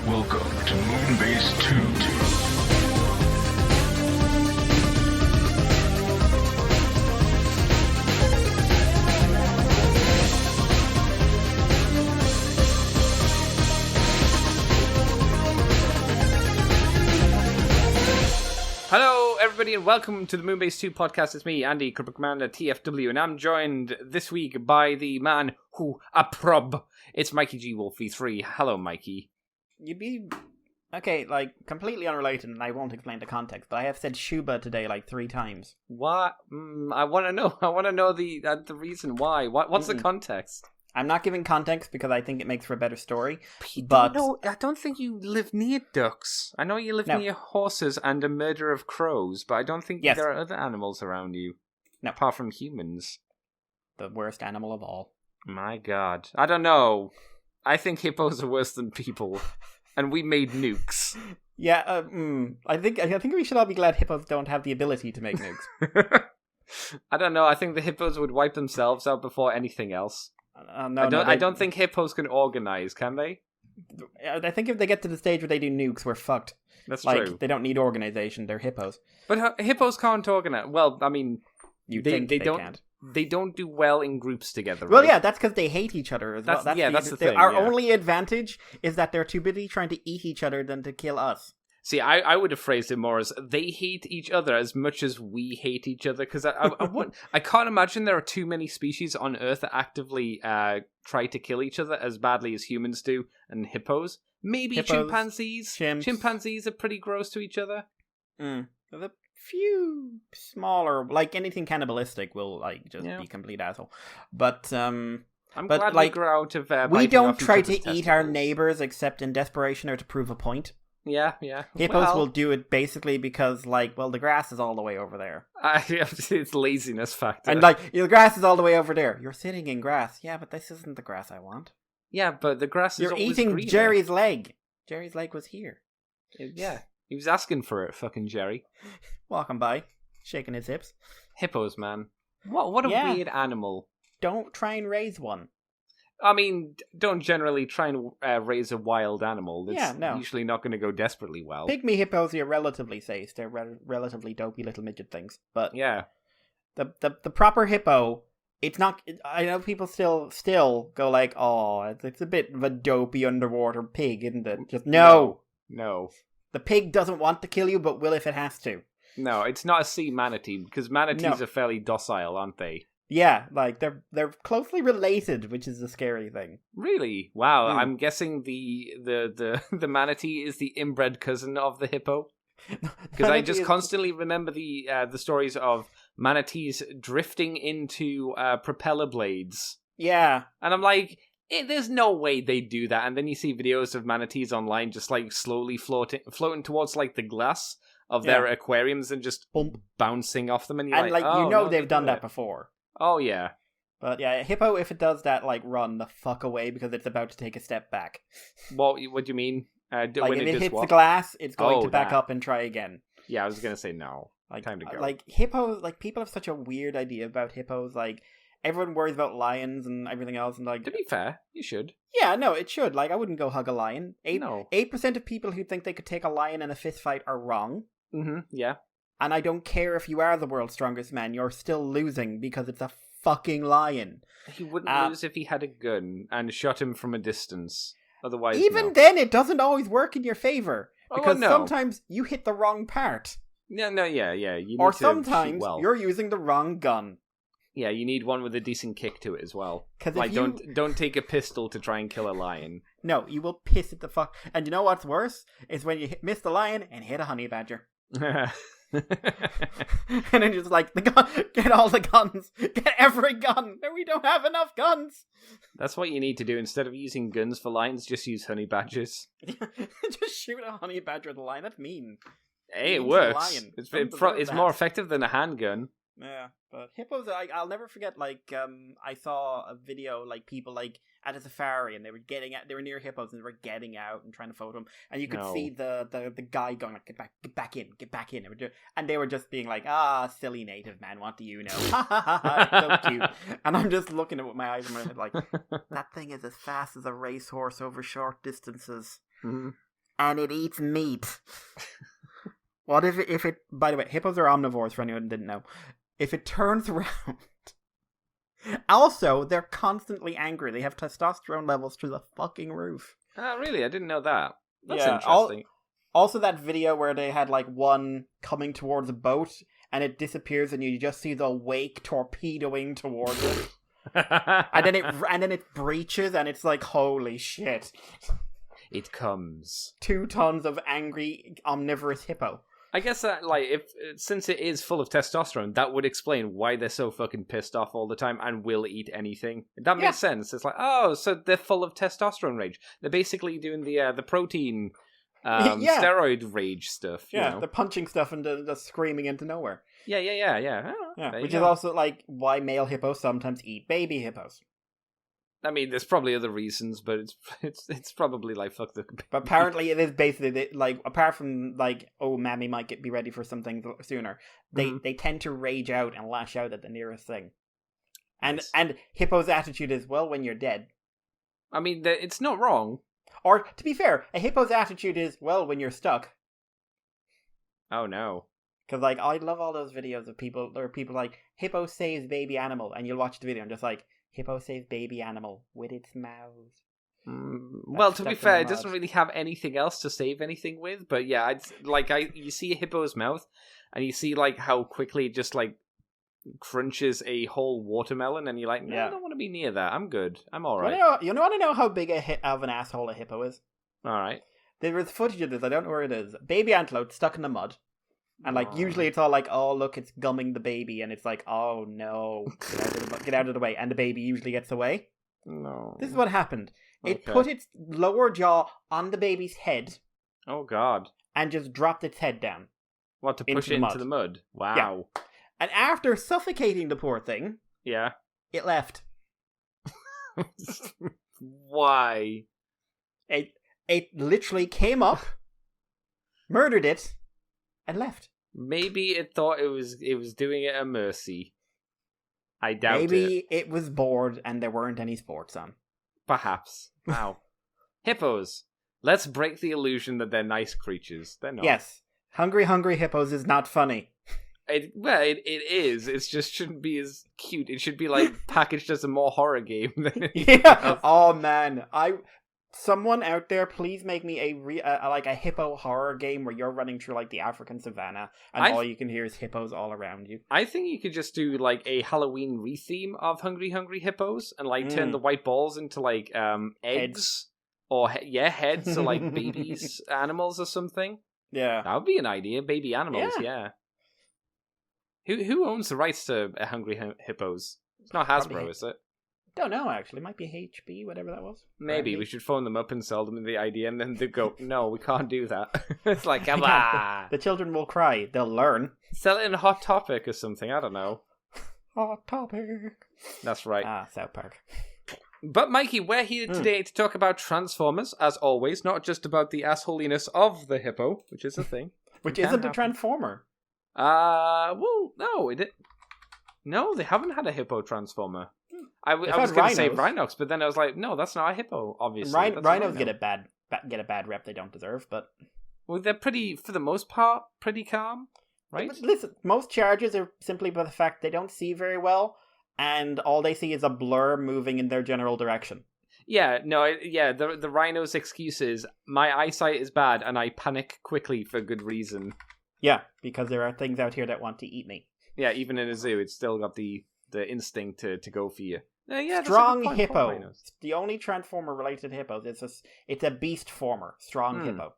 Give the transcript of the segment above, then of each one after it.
Welcome to Moonbase 2. Hello, everybody, and welcome to the Moonbase 2 podcast. It's me, Andy, Cripple Commander, TFW, and I'm joined this week by the man who approb. It's Mikey G. Wolf V3. Hello, Mikey. You'd be... Okay, like, completely unrelated, and I won't explain the context, but I have said Shuba today like 3 times. What? I want to know. I want to know the reason why. What's the context? I'm not giving context because I think it makes for a better story, but... No, I don't think you live near ducks. I know you live near horses and a murder of crows, but I don't think there are other animals around you. No. Apart from humans. The worst animal of all. My God. I don't know. I think hippos are worse than people. And we made nukes. Yeah, I think we should all be glad hippos don't have the ability to make nukes. I don't know. I think the hippos would wipe themselves out before anything else. I don't think hippos can organize, can they? I think if they get to the stage where they do nukes, we're fucked. That's true. They don't need organization. They're hippos. But hippos can't organize. Well, I mean, they don't. Can't. They don't do well in groups together. Well, right? yeah, that's because they hate each other as well. That's the thing. Our only advantage is that they're too busy trying to eat each other than to kill us. See, I would have phrased it more as they hate each other as much as we hate each other, because I can't imagine there are too many species on Earth that actively try to kill each other as badly as humans do, and hippos. Maybe chimpanzees. Chimpanzees are pretty gross to each other. There's a few smaller, like anything cannibalistic will be complete asshole. But I'm glad we grew out of we don't try to eat our neighbors except in desperation or to prove a point. Yeah. Hippos will do it basically because, the grass is all the way over there. It's laziness factor. And, the grass is all the way over there. You're sitting in grass. Yeah, but this isn't the grass I want. Yeah, but the grass is You're always eating greener. Jerry's leg. Jerry's leg was here. Yeah, he was asking for it, fucking Jerry. Walking by, shaking his hips. Hippos, man. What a weird animal. Don't try and raise one. I mean, don't generally try and raise a wild animal. It's usually not going to go desperately well. Pygmy hippos are relatively safe. They're relatively dopey little midget things. But yeah, the proper hippo, it's not... I know people still go like, oh, it's a bit of a dopey underwater pig, isn't it? Just no. The pig doesn't want to kill you, but will if it has to. No, it's not a sea manatee, because manatees are fairly docile, aren't they? Yeah, they're closely related, which is the scary thing. Really? Wow, I'm guessing the manatee is the inbred cousin of the hippo. Because I just constantly remember the stories of manatees drifting into propeller blades. Yeah. And I'm like, there's no way they do that. And then you see videos of manatees online just slowly floating towards the glass of their aquariums and just bouncing off them. And you're they've done that before. Oh, yeah. But yeah, a hippo, if it does that, run the fuck away because it's about to take a step back. What do you mean? When if it hits the glass, it's going to back up and try again. Yeah, I was going to say no. Time to go. Hippos, people have such a weird idea about hippos. Everyone worries about lions and everything else. And to be fair, you should. Yeah, no, it should. I wouldn't go hug a lion. 8% of people who think they could take a lion in a fist fight are wrong. Mm-hmm, yeah. And I don't care if you are the world's strongest man, you're still losing because it's a fucking lion. He wouldn't lose if he had a gun and shot him from a distance. Otherwise, even then, it doesn't always work in your favor. Because sometimes you hit the wrong part. Yeah. You need or to sometimes you're using the wrong gun. Yeah, you need one with a decent kick to it as well. Don't take a pistol to try and kill a lion. No, you will piss it the fuck. And you know what's worse? Is when you miss the lion and hit a honey badger. And then you're just get all the guns, get every gun. No, we don't have enough guns. That's what you need to do. Instead of using guns for lions, just use honey badgers. Just shoot a honey badger at the lion. That's mean. Hey, it works. It's more effective than a handgun. Yeah, but hippos, I'll never forget, I saw a video, people, at a safari, and they were near hippos, and they were getting out and trying to photo them, and you could see the guy going, get back in, and they were just being silly native man, what do you know? It's so cute. And I'm just looking at it with my eyes in my head, that thing is as fast as a racehorse over short distances. Mm-hmm. and it eats meat. What if it... By the way, hippos are omnivores, for anyone who didn't know. If it turns around... Also, they're constantly angry. They have testosterone levels through the fucking roof. Oh, really? I didn't know that. That's interesting. Also, that video where they had, like, one coming towards a boat, and it disappears, and you just see the wake torpedoing towards it. and then it breaches, and it's like, holy shit. It comes. 2 tons of angry, omnivorous hippo. I guess that, since it is full of testosterone, that would explain why they're so fucking pissed off all the time and will eat anything. That makes sense. It's like, oh, so they're full of testosterone rage. They're basically doing the protein steroid rage stuff. Yeah, they're punching stuff and just screaming into nowhere. Yeah. Oh, which is also like why male hippos sometimes eat baby hippos. I mean, there's probably other reasons, but it's probably like fuck the. But apparently, it is basically like apart from like, oh, mammy might be ready for something sooner. They tend to rage out and lash out at the nearest thing. And hippos' attitude is, well, when you're dead. I mean, it's not wrong. Or to be fair, a hippo's attitude is, well, when you're stuck. Oh no. Because like I love all those videos of people. There are people like hippo saves baby animal, and you'll watch the video and just like. Hippo saves baby animal with its mouth. Well, to be fair, it doesn't really have anything else to save anything with. But yeah, you see a hippo's mouth, and you see like how quickly it just like crunches a whole watermelon, and you're like, no, I don't want to be near that. I'm good. I'm all right. You want to know how big of an asshole a hippo is? All right. There was footage of this. I don't know where it is. Baby antelope stuck in the mud. And, like, usually it's all like, oh, look, it's gumming the baby. And it's like, oh, no. Get out of the way. And the baby usually gets away. No. This is what happened. It put its lower jaw on the baby's head. Oh, God. And just dropped its head down. What, to push it into the mud? Wow. Yeah. And after suffocating the poor thing... Yeah. It left. Why? It literally came up, murdered it, and left. Maybe it thought it was doing it a mercy. I doubt it. Maybe it was bored and there weren't any sports on. Perhaps. Wow. Hippos. Let's break the illusion that they're nice creatures. They're not. Yes. Hungry hippos is not funny. It is. It just shouldn't be as cute. It should be like packaged as a more horror game than yeah. Oh man. Someone out there, please make me a hippo horror game where you're running through like the African savannah and all you can hear is hippos all around you. I think you could just do like a Halloween re-theme of Hungry Hippos and like turn the white balls into like eggs heads. Or heads or like babies animals or something. Yeah, that would be an idea. Baby animals, yeah. Who owns the rights to Hungry Hippos? It's not Hasbro, is it? Don't know, actually. It might be HB, whatever that was. Maybe. We should phone them up and sell them the idea, and then they go, no, we can't do that. It's like, come on. The children will cry. They'll learn. Sell it in Hot Topic or something. I don't know. Hot Topic. That's right. South Park. But, Mikey, we're here today to talk about Transformers, as always, not just about the assholiness of the hippo, which is a thing. Which isn't a Transformer. Well, no, No, they haven't had a hippo Transformer. I was going to say Rhinox, but then I was like, no, that's not a hippo, obviously. Rhinos get a bad rep they don't deserve, but... Well, they're for the most part, pretty calm, right? But listen, most charges are simply by the fact they don't see very well, and all they see is a blur moving in their general direction. Yeah, the Rhino's excuse is, my eyesight is bad, and I panic quickly for good reason. Yeah, because there are things out here that want to eat me. Yeah, even in a zoo, it's still got the instinct to go for you. Strong hippo. The only Transformer related hippos. It's a beast former. Strong hippo.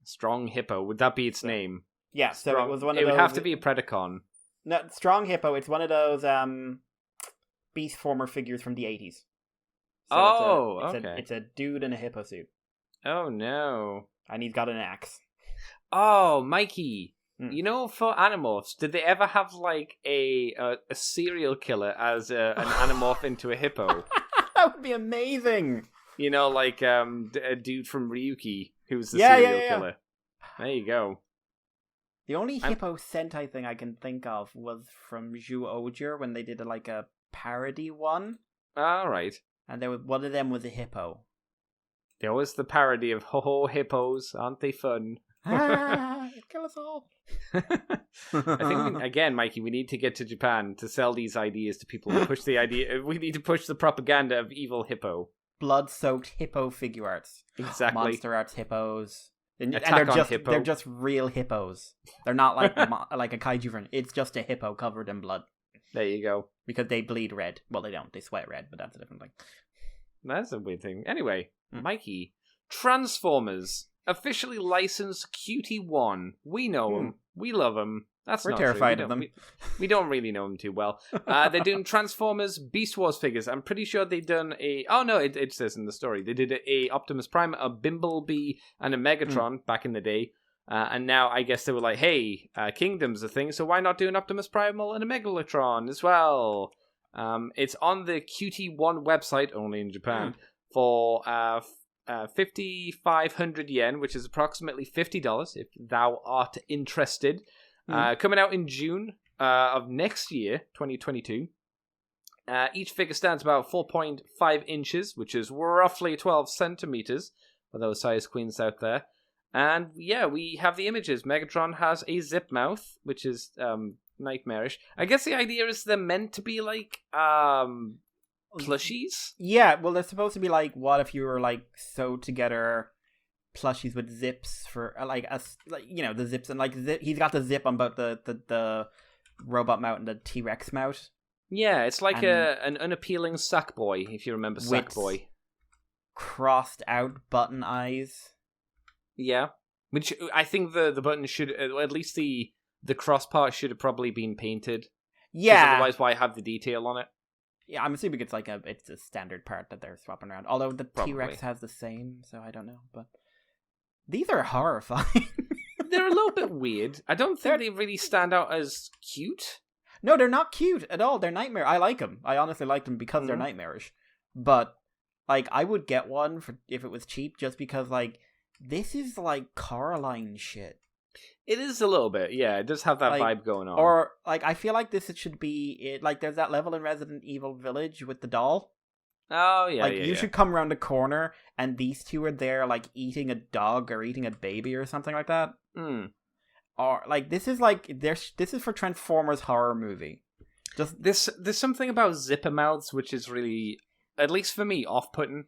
Strong hippo. Would that be its name? Yeah. So it was one of those. It would have to be a Predacon. No, Strong hippo. It's one of those beast former figures from the 80s. So okay. It's a dude in a hippo suit. Oh no! And he's got an axe. Oh, Mikey. You know, for Animorphs, did they ever have like a serial killer as an Animorph into a hippo? That would be amazing. You know, like a dude from Ryuki who's the serial killer. There you go. The only hippo Sentai thing I can think of was from Zhu Oger when they did a parody one. All right. And one of them was a hippo. There was the parody of ho hippos, aren't they fun? Kill us all. I think again, Mikey, we need to get to Japan to sell these ideas to people. Push the idea. We need to push the propaganda of evil hippo. Blood-soaked hippo figure arts. Exactly. Monster arts hippos. And Hippo. they're just real hippos. They're not like like a kaiju friend. It's just a hippo covered in blood. There you go. Because they bleed red. Well, they don't. They sweat red, but that's a different thing. That's a weird thing. Anyway, Mikey, Transformers officially licensed QT1. We know them. We love them. We're not terrified true. of them. We don't really know them too well. They're doing Transformers Beast Wars figures. I'm pretty sure they've done a... Oh, no, it says in the story. They did a Optimus Prime, a Bimblebee, and a Megatron back in the day. And now I guess they were like, hey, Kingdom's a thing, so why not do an Optimus Primal and a Megalotron as well? It's on the QT1 website, only in Japan, for 5,500 yen, which is approximately $50 if thou art interested. Coming out in June of next year, 2022. Each figure stands about 4.5 inches, which is roughly 12 centimeters for those size queens out there. And yeah, we have the images. Megatron has a zip mouth, which is nightmarish. I guess the idea is they're meant to be like plushies. Yeah, well, they're supposed to be like, what if you were like sewed together plushies with zips for the zips, and like he's got the zip on both the robot mouth and the T-Rex mouth. Yeah, it's like an unappealing Sackboy, if you remember Sackboy. Crossed out button eyes. Yeah, which I think the button should, at least the cross part should have probably been painted. Yeah. Otherwise, why have the detail on it? Yeah, I'm assuming it's a standard part that they're swapping around. Although the T-Rex has the same, so I don't know. But these are horrifying. They're a little bit weird. I don't think they really stand out as cute. No, they're not cute at all. They're nightmare. I like them. I honestly like them because they're nightmarish. But like, I would get one if it was cheap, just because like this is like Coraline shit. It is a little bit, yeah. It does have that vibe going on. Or like, I feel like this should be it. Like, there's that level in Resident Evil Village with the doll. Oh yeah, like you should come around the corner and these two are there, like eating a dog or eating a baby or something like that. Or like this is for Transformers horror movie. Just there's something about zipper mouths which is really, at least for me, off-putting.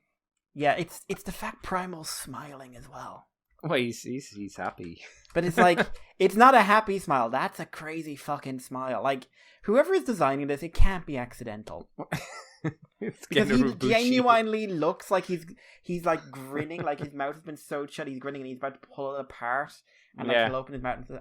Yeah, it's the fact Primal's smiling as well. Well, he's happy. But it's like, it's not a happy smile. That's a crazy fucking smile. Like, whoever is designing this, it can't be accidental. Because he genuinely looks like he's like grinning, like his mouth has been sewed shut. He's grinning and he's about to pull it apart. And like he'll open his mouth and say,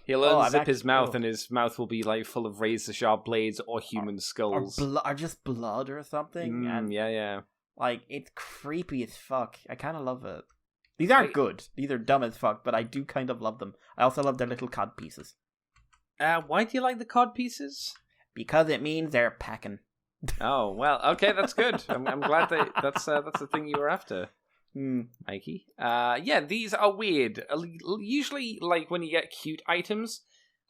He'll unzip his mouth and his mouth will be like full of razor-sharp blades or human skulls. Or just blood or something. Yeah. Like, it's creepy as fuck. I kind of love it. These aren't good. These are dumb as fuck, but I do kind of love them. I also love their little cod pieces. Why do you like the cod pieces? Because it means they're packing. Oh, well, okay, that's good. I'm glad that's the thing you were after, Mikey. Yeah, these are weird. Usually, like, when you get cute items,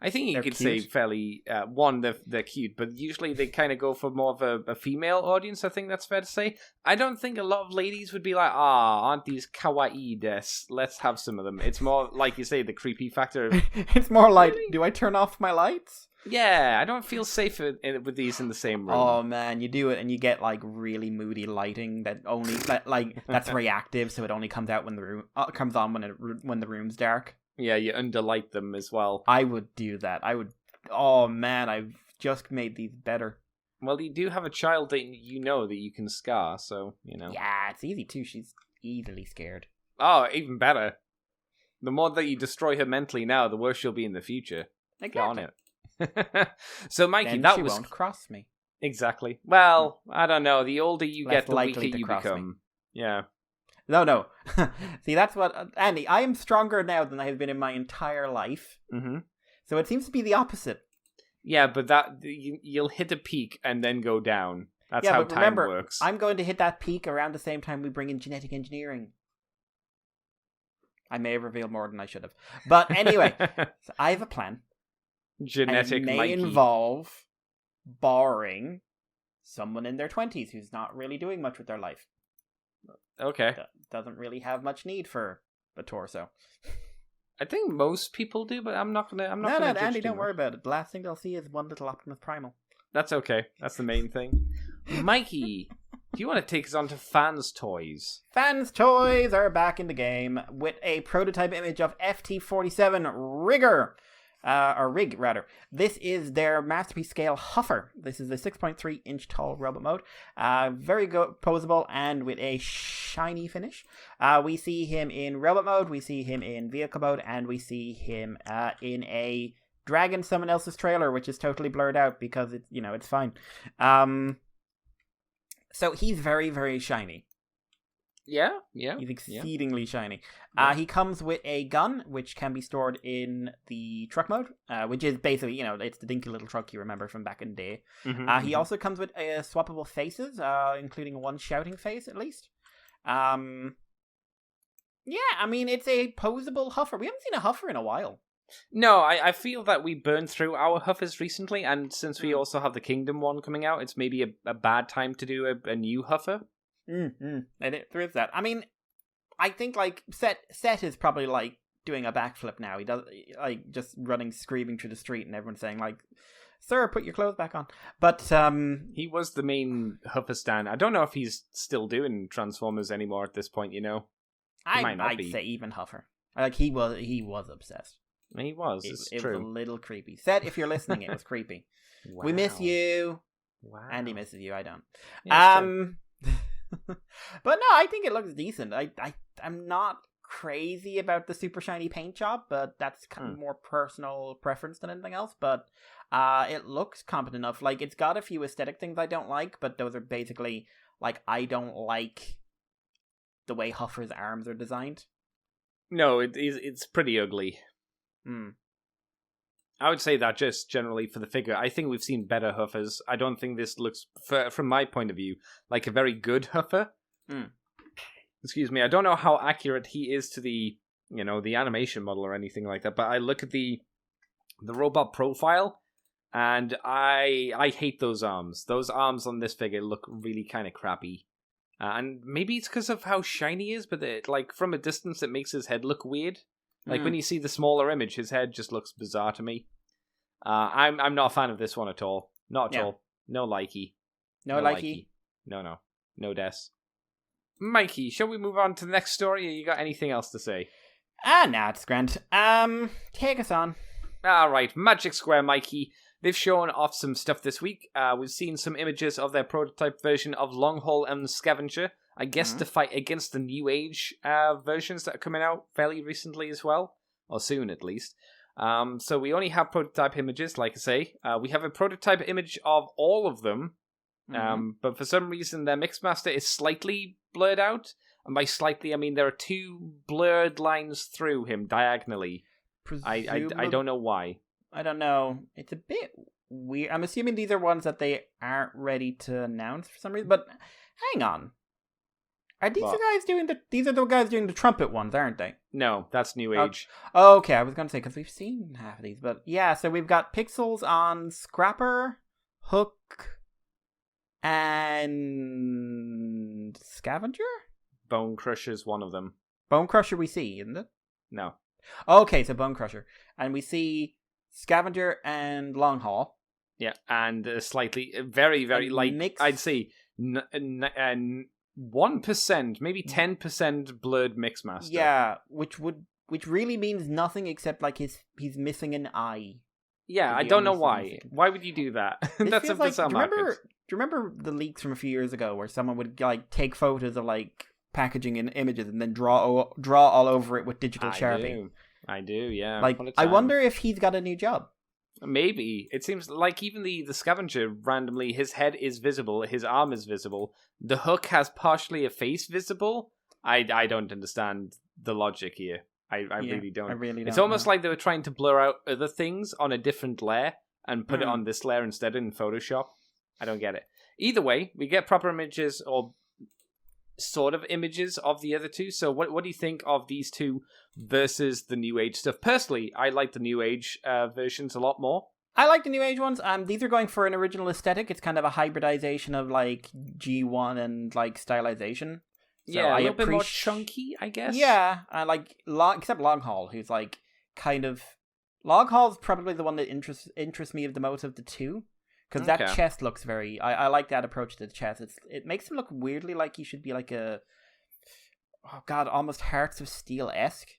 I think you could say fairly, they're cute, but usually they kind of go for more of a female audience, I think that's fair to say. I don't think a lot of ladies would be like, aren't these kawaii des? Let's have some of them. It's more, like you say, the creepy factor. It's more like, do I turn off my lights? Yeah, I don't feel safe with these in the same room. Oh man, you do it and you get like really moody lighting that only, like that's reactive, so it only comes out when the room comes on when the room's dark. Yeah, you underlight them as well. I would do that. Oh man, I've just made these better. Well, you do have a child that you know that you can scar, so, you know. Yeah, it's easy too. She's easily scared. Oh, even better. The more that you destroy her mentally now, the worse she'll be in the future. Exactly. Get on it. So, Mikey, then she won't cross me. Exactly. Well, I don't know. The older you get, the weaker you become. Me. Yeah. No. See, that's what... Andy, I am stronger now than I have been in my entire life. Mm-hmm. So it seems to be the opposite. Yeah, but you'll hit a peak and then go down. That's how time works. I'm going to hit that peak around the same time we bring in genetic engineering. I may have revealed more than I should have. But anyway, so I have a plan. Genetic and it may Mikey. involve borrowing someone in their 20s who's not really doing much with their life. Okay. Doesn't really have much need for a torso. I think most people do, but I'm not gonna. No, Andy, don't worry about it. The last thing they'll see is one little Optimus Primal. That's okay. That's the main thing. Mikey, do you want to take us on to Fans Toys? Fans Toys are back in the game with a prototype image of FT47 Rigger. Rig, rather. This is their masterpiece scale Huffer. This is a 6.3 inch tall robot mode. Very good, posable, and with a shiny finish. We see him in robot mode, we see him in vehicle mode, and we see him in a dragon someone else's trailer, which is totally blurred out because it's fine. So he's very, very shiny. Yeah. He's exceedingly shiny. Yeah. He comes with a gun, which can be stored in the truck mode, which is basically, it's the dinky little truck you remember from back in the day. He also comes with swappable faces, including one shouting face, at least. It's a posable Huffer. We haven't seen a Huffer in a while. No, I feel that we burned through our Huffers recently, and since we also have the Kingdom one coming out, it's maybe a bad time to do a new Huffer. And there is that. I think Set is probably doing a backflip now. He does just running screaming through the street and everyone saying "Sir, put your clothes back on." But he was the main Huffer stan. I don't know if he's still doing Transformers anymore at this point. I'd say even Huffer. He was obsessed. He was. It was a little creepy. Set, if you're listening, it was creepy. Wow. We miss you. Wow. Andy misses you. I don't. Yeah, But no, I think it looks decent. I'm not crazy about the super shiny paint job, but that's kind of more personal preference than anything else. But it looks competent enough. It's got a few aesthetic things I don't like, but those are basically I don't like the way Huffer's arms are designed. No, it's pretty ugly. I would say that just generally for the figure. I think we've seen better Huffers. I don't think this looks, from my point of view, like a very good Huffer. Excuse me. I don't know how accurate he is to the animation model or anything like that, but I look at the robot profile, and I hate those arms. Those arms on this figure look really kind of crappy. And maybe it's because of how shiny he is, but from a distance it makes his head look weird. When you see the smaller image, his head just looks bizarre to me. I'm not a fan of this one at all. Not at all. No likey. No likey? No. No des. Mikey, shall we move on to the next story, or you got anything else to say? Nah, it's grand. Take us on. Alright, Magic Square, Mikey. They've shown off some stuff this week. We've seen some images of their prototype version of Longhaul and Scavenger. I guess to fight against the Newage versions that are coming out fairly recently as well. Or soon, at least. So we only have prototype images, like I say. We have a prototype image of all of them. But for some reason, their Mixmaster is slightly blurred out. And by slightly, I mean there are two blurred lines through him diagonally. I don't know why. I don't know. It's a bit weird. I'm assuming these are ones that they aren't ready to announce for some reason. But hang on. Are these the guys doing these are the guys doing the trumpet ones, aren't they? No, that's Newage. Okay, I was going to say, because we've seen half of these. But yeah, so we've got pixels on Scrapper, Hook, and Scavenger? Bone Crusher's one of them. Bone Crusher we see, isn't it? No. Okay, so Bone Crusher. And we see Scavenger and Longhaul. Yeah, and slightly, very, very light, I'd say 1%, maybe 10% blurred Mixmaster. Yeah, which really means nothing except he's missing an eye. Yeah, I don't know why. Why would you do that? That's a bizarre market. Do you remember the leaks from a few years ago where someone would take photos of packaging in images and then draw all over it with digital Sharpie? I do, yeah. I wonder if he's got a new job. Maybe. It seems like even the Scavenger, randomly, his head is visible, his arm is visible. The Hook has partially a face visible. I don't understand the logic here. I really don't. I really don't. It's almost like they were trying to blur out other things on a different layer and put it on this layer instead in Photoshop. I don't get it. Either way, we get proper images or sort of images of the other two. So what do you think of these two versus the Newage stuff? Personally, I like the Newage versions a lot more. I like the Newage ones. These are going for an original aesthetic. It's kind of a hybridization of G1 and stylization. So yeah, a I little bit more appreciate- chunky, I guess. Yeah, I like except Longhaul, who's like kind of Longhaul's probably the one that interests me the most of the two, because that Okay. chest looks very. I like that approach to the chest. It makes him look weirdly like he should be like a. Oh God, almost Hearts of Steel-esque.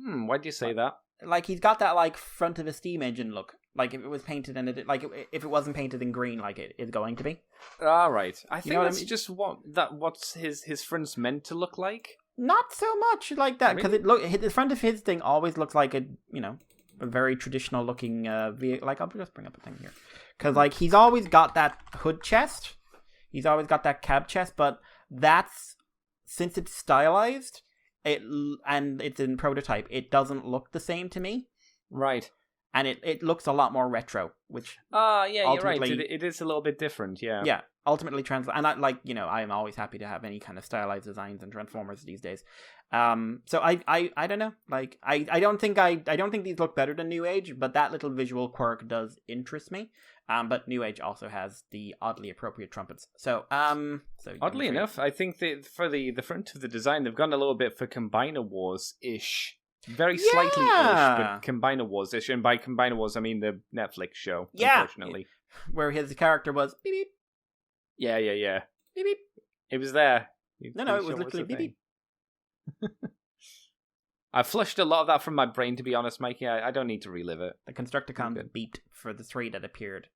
Why'd you say that? Like he's got that like front of a steam engine look. Like if it was painted in it, like if it wasn't painted in green, like it is going to be. All right. I think know what I that's mean? just what's his front's meant to look like. Not so much like that, because Really? the front of his thing always looks like a very traditional looking vehicle. Like I'll just bring up a thing here, because like he's always got that hood chest, he's always got that cab chest, but that's since it's stylized, and it's in prototype, it doesn't look the same to me, Right. and it looks a lot more retro, which Yeah, you're right. ultimately- It is a little bit different, yeah. yeah, ultimately translate. And I am always happy to have any kind of stylized designs and Transformers these days. So I don't know. Like I don't think these look better than Newage, but that little visual quirk does interest me. But Newage also has the oddly appropriate trumpets. So Oddly enough, I think that for the front of the design, they've gone a little bit for Combiner Wars-ish. Very slightly-ish, Yeah. but Combiner Wars-ish. And by Combiner Wars, I mean the Netflix show, Yeah. unfortunately. where his character was beep beep Yeah. beep beep. It was there. No, Pretty it was sure literally the beep beep. thing. I flushed a lot of that from my brain, to be honest, Mikey. I don't need to relive it. The Constructicons Good. beeped for the 3 that appeared.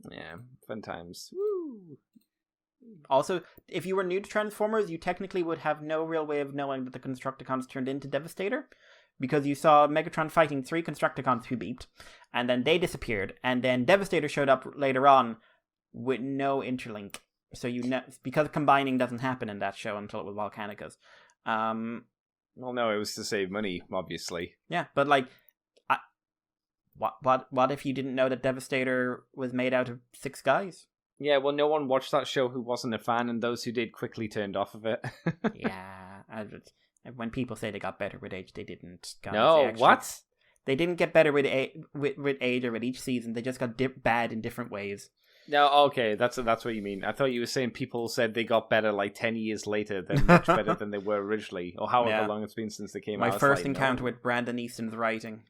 Yeah, fun times. Woo! Also, if you were new to Transformers, you technically would have no real way of knowing that the Constructicons turned into Devastator, because you saw Megatron fighting 3 Constructicons who beeped, and then they disappeared, and then Devastator showed up later on with no interlink. So because combining doesn't happen in that show until it was Volcanicas. Well, no, it was to save money, obviously. Yeah, but like, what if you didn't know that Devastator was made out of 6 guys? Yeah, well, no one watched that show who wasn't a fan, and those who did quickly turned off of it. Yeah, when people say they got better with age, they didn't. Guys. No, They actually- what? They didn't get better with age or with each season. They just got bad in different ways. No, okay, that's what you mean. I thought you were saying people said they got better like 10 years later, than much better than they were originally, or however Yeah. long it's been since they came My out. It's first like, encounter no. with Brandon Easton's writing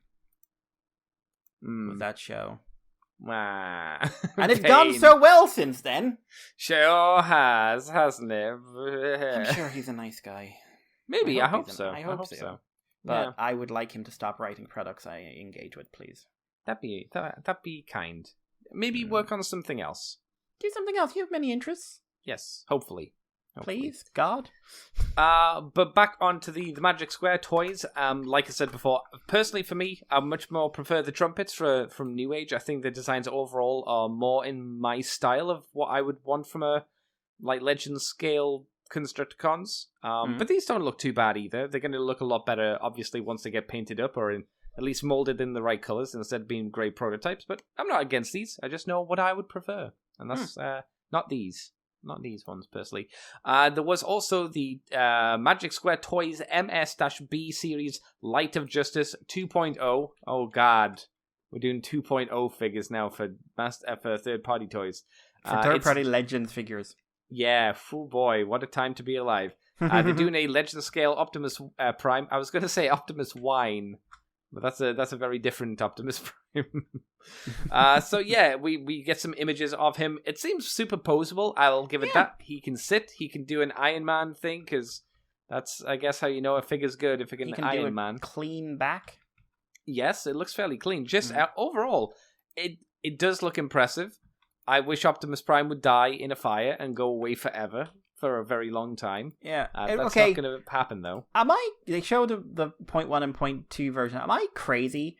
was Mm. that show. Wah. And it's gone Pain. so well since then. Sure has, hasn't it? I'm sure he's a nice guy. Maybe, I hope he's so. I hope so. But Yeah, I would like him to stop writing products I engage with, please. that'd be kind. Maybe Mm. work on something else. Do something else. You have many interests. Yes, hopefully. Please, God. But back onto the Magic Square toys. Like I said before, personally for me, I much more prefer the trumpets from Newage. I think the designs overall are more in my style of what I would want from a like Legend scale Constructicons. But these don't look too bad either. They're going to look a lot better, obviously, once they get painted up or at least molded in the right colors instead of being grey prototypes. But I'm not against these. I just know what I would prefer, and that's not these. Not these ones, personally. There was also the Magic Square Toys MS-B Series Light of Justice 2.0. Oh, God. We're doing 2.0 figures now for third-party toys. For third-party Legends figures. Yeah, oh boy, what a time to be alive. They're doing a Legend scale Optimus Prime. I was going to say Optimus Wine, but that's a very different Optimus Prime. So yeah, we get some images of him. It seems super poseable. I'll give it that. He can sit. He can do an Iron Man thing, because that's, I guess, how you know a figure's good, if it can Iron Man. Clean back. Yes, it looks fairly clean. Just overall, it does look impressive. I wish Optimus Prime would die in a fire and go away forever for a very long time. Yeah. That's okay. not going to happen, though. They showed the 0.1 and 0.2 version. Am I crazy?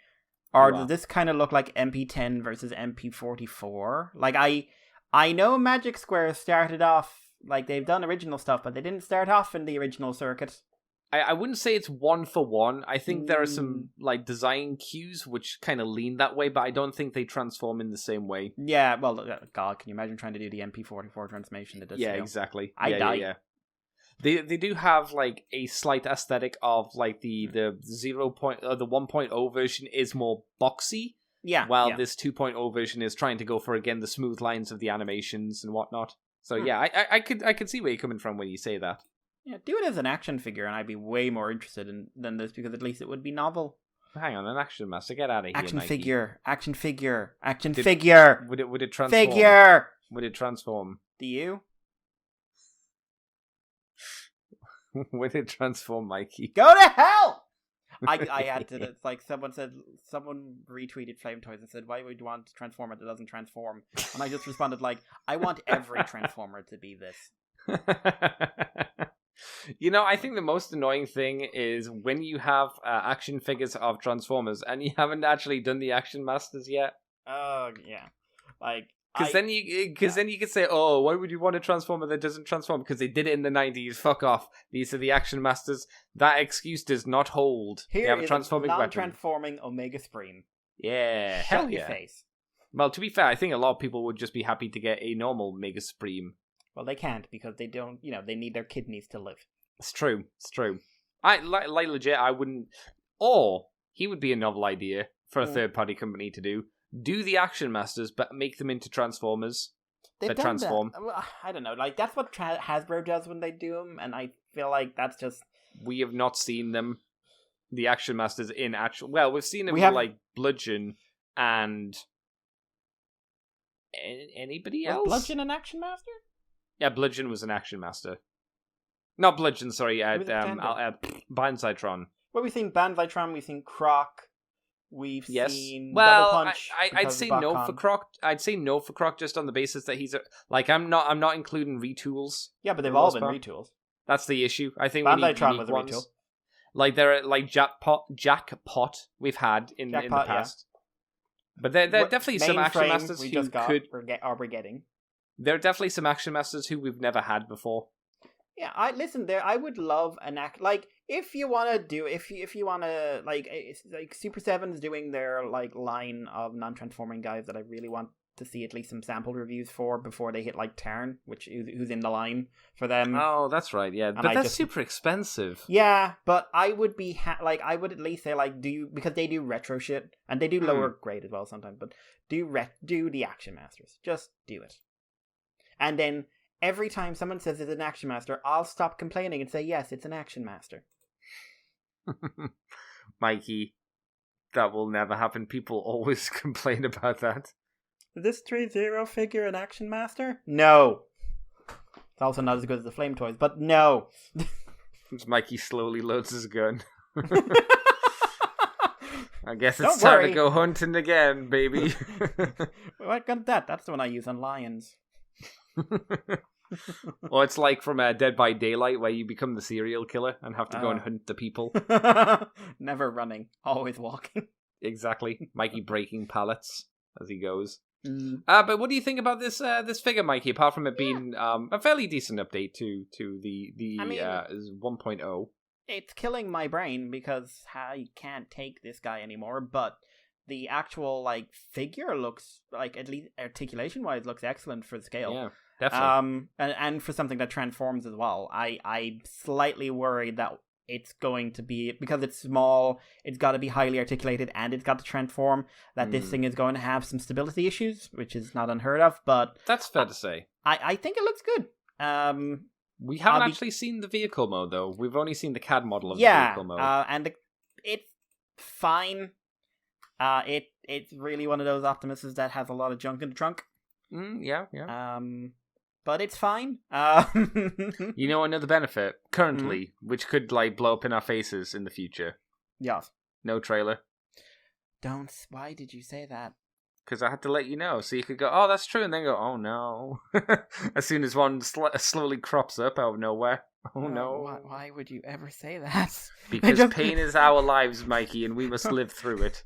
Or does this kind of look like MP10 versus MP44? Like, I know Magic Square started off, like, they've done original stuff, but they didn't start off in the original circuit. I wouldn't say it's one for one. I think there are some like design cues which kind of lean that way, but I don't think they transform in the same way. Yeah, well, God, can you imagine trying to do the MP44 transformation? Yeah, exactly. I die. Yeah. They do have like a slight aesthetic of like the 1.0 version is more boxy. Yeah. While this 2.0 version is trying to go for, again, the smooth lines of the animations and whatnot. So yeah, I could see where you're coming from when you say that. Yeah, do it as an action figure, and I'd be way more interested than this because at least it would be novel. Hang on, an action master, get out of here, Action Mikey. figure. Figure. Would it transform? Figure. Would it transform? Do you? Would it transform, Mikey? Go to hell! I had to. It's like someone retweeted Flame Toys and said, "Why would you want a Transformer that doesn't transform?" And I just responded like, "I want every Transformer to be this." You know, I think the most annoying thing is when you have action figures of Transformers and you haven't actually done the Action Masters yet. Oh yeah, like because then you could say, "Oh, why would you want a Transformer that doesn't transform? Because they did it in the 90s. Fuck off. These are the Action Masters." That excuse does not hold. Here they have is a transforming weapon. non-transforming Omega Supreme. Yeah, Show hell your yeah. face. Well, to be fair, I think a lot of people would just be happy to get a normal Mega Supreme. Well, they can't because they don't. They need their kidneys to live. It's true. I like legit. I wouldn't. Or he would be a novel idea for a third-party company to do. Do the Action Masters, but make them into Transformers They've that done transform. That. Well, I don't know. Like that's what Hasbro does when they do them, and I feel like that's just. We have not seen them, the Action Masters in actual. Well, we've seen them like Bludgeon and anybody else. Was Bludgeon an Action Master? Yeah, Bludgeon was an Action Master. Not Bludgeon, sorry. Bandzytron. Well, we've seen Bandzytron. We've seen Croc. We've seen Double Punch. I'd say no for Croc. I'd say no for Croc just on the basis that he's I'm not including retools. Yeah, but they've all been retools. That's the issue. I think Bandzytron was a retool. Like there are like Jackpot we've had in the past. Yeah. But there are definitely some Action Masters we're getting. There are definitely some Action Masters who we've never had before. Yeah, I would love an act like if you want to like Super 7's doing their like line of non-transforming guys that I really want to see at least some sample reviews for before they hit like Tarn, who's in the line for them. Oh, that's right. Yeah, but that's super expensive. Yeah, but I would be I would at least say like because they do retro shit and they do lower grade as well sometimes, but do the Action Masters. Just do it. And then every time someone says it's an Action Master, I'll stop complaining and say, yes, it's an Action Master. Mikey, that will never happen. People always complain about that. Is this 3-0 figure an Action Master? No. It's also not as good as the Flame Toys, but no. Mikey slowly loads his gun. I guess it's time to go hunting again, baby. What gun that? That's the one I use on lions. Well, it's like from Dead by Daylight where you become the serial killer and have to go and hunt the people. Never running, always walking. Exactly. Mikey breaking pallets as he goes. But what do you think about this figure, Mikey, apart from it being a fairly decent update to the 1.0? It's killing my brain because I can't take this guy anymore, but the actual like figure looks like, at least articulation wise, looks excellent for the scale. Yeah, definitely. And for something that transforms as well. I'm slightly worried that it's going to be, because it's small, it's got to be highly articulated, and it's got to transform, that this thing is going to have some stability issues, which is not unheard of, but that's fair to say. I think it looks good. We haven't actually seen the vehicle mode, though. We've only seen the CAD model of the vehicle mode. And it's fine. It's really one of those Optimuses that has a lot of junk in the trunk. Yeah. But it's fine. You know another benefit currently, which could like blow up in our faces in the future. Yes. No trailer. Why did you say that? Because I had to let you know, so you could go, oh, that's true, and then go, oh no. As soon as one slowly crops up out of nowhere. Oh no. Why would you ever say that? Because pain is our lives, Mikey, and we must live through it.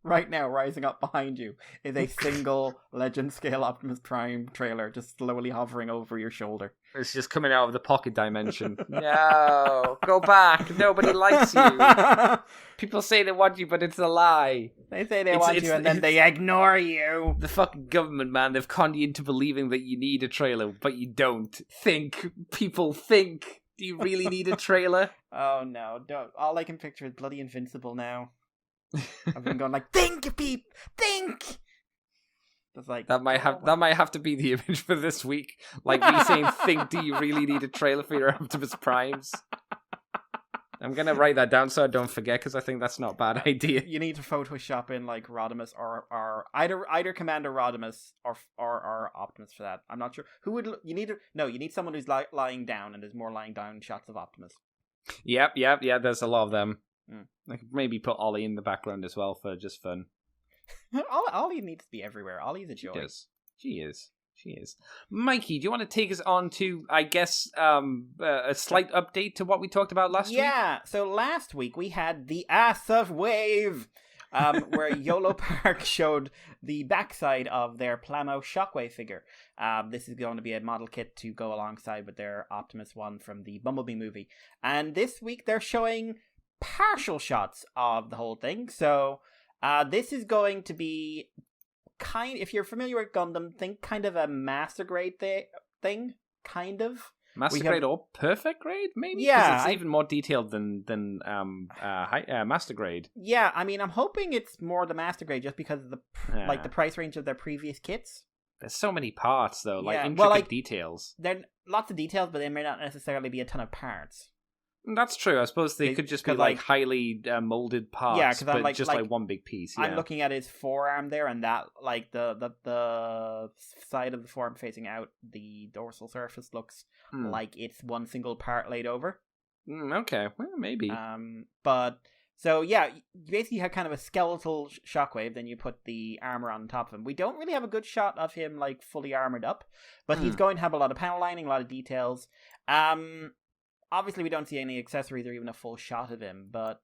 Right now, rising up behind you is a single Legend Scale Optimus Prime trailer just slowly hovering over your shoulder. It's just coming out of the pocket dimension. No, go back. Nobody likes you. People say they want you, but it's a lie. They say they want you, and then they ignore you. The fucking government, man. They've conned you into believing that you need a trailer, but you don't. Think. People think. Do you really need a trailer? Oh, no. Don't. All I can picture is bloody Invincible now. I've been going like, think, peep, think! It's like that might have to be the image for this week. Like me saying, "Think, do you really need a trailer for your Optimus Primes?" I'm gonna write that down so I don't forget, because I think that's not a bad idea. You need to Photoshop in like Rodimus or either Commander Rodimus or Optimus for that. I'm not sure who would you need someone who's lying down, and there's more lying down shots of Optimus. Yep. There's a lot of them. I could maybe put Ollie in the background as well for just fun. Ollie needs to be everywhere. Ollie's a joy. She is. Mikey, do you want to take us on to, I guess, a slight update to what we talked about last week? Yeah, so last week we had the Ass of Wave, where YOLO Park showed the backside of their Plamo Shockwave figure. This is going to be a model kit to go alongside with their Optimus one from the Bumblebee movie. And this week they're showing partial shots of the whole thing. So this is going to be if you're familiar with Gundam, think kind of a master grade thing, kind of. Master grade or perfect grade, maybe? Yeah. It's even more detailed than master grade. Yeah, I mean, I'm hoping it's more the master grade just because of the price range of their previous kits. There's so many parts, though, intricate details. There are lots of details, but there may not necessarily be a ton of parts. That's true. I suppose they could just be highly molded parts, but just one big piece. Yeah. I'm looking at his forearm there, and that the side of the forearm facing out, the dorsal surface looks like it's one single part laid over. Okay, well, maybe. But so yeah, you basically have kind of a skeletal Shockwave. Then you put the armor on top of him. We don't really have a good shot of him like fully armored up, but he's going to have a lot of panel lining, a lot of details. Obviously, we don't see any accessories or even a full shot of him, but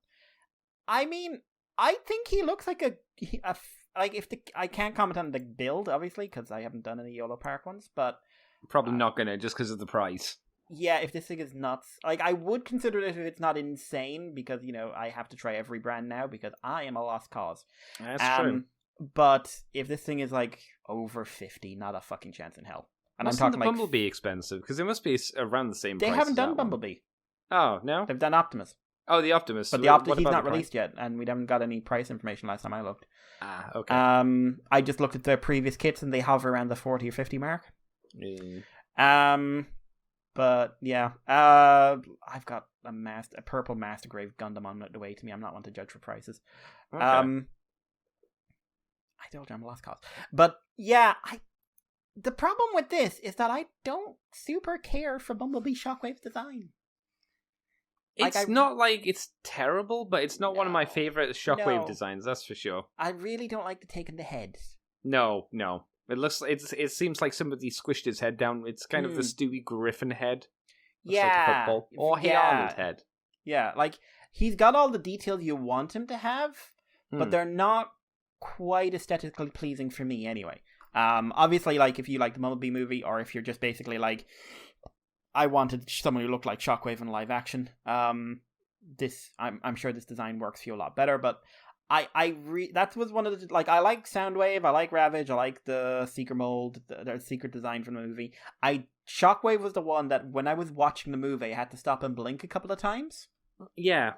I mean, I think he looks like I can't comment on the build, obviously, because I haven't done any YOLO Park ones, but probably not gonna, just because of the price. Yeah, if this thing is nuts, I would consider it if it's not insane, because I have to try every brand now because I am a lost cause. That's true. But if this thing is over 50, not a fucking chance in hell. And I'm talking the Bumblebee expensive? Because it must be around the same price. They haven't done Bumblebee. Oh, no? They've done Optimus. Oh, the Optimus. But the Optimus, he's not released yet, and we haven't got any price information last time I looked. Ah, okay. I just looked at their previous kits, and they hover around the 40 or 50 mark. But, yeah. I've got a purple Master Grave Gundam on the way to me. I'm not one to judge for prices. Okay. I told you I'm a lost cause. But, yeah, the problem with this is that I don't super care for Bumblebee Shockwave's design. It's not like it's terrible, but it's not one of my favorite Shockwave designs, that's for sure. I really don't like the taking the head. No. It seems like somebody squished his head down. It's kind of the Stewie Griffin head. Looks like a football. Or Hey Arnold head. Yeah, he's got all the details you want him to have, but they're not quite aesthetically pleasing for me anyway. Obviously, if you like the Bumblebee movie, or if you're just basically I wanted someone who looked like Shockwave in live action, I'm sure this design works for you a lot better, but that was one of the, I like Soundwave, I like Ravage, I like the Seeker mold, the secret design from the movie. Shockwave was the one that when I was watching the movie, I had to stop and blink a couple of times. Yeah.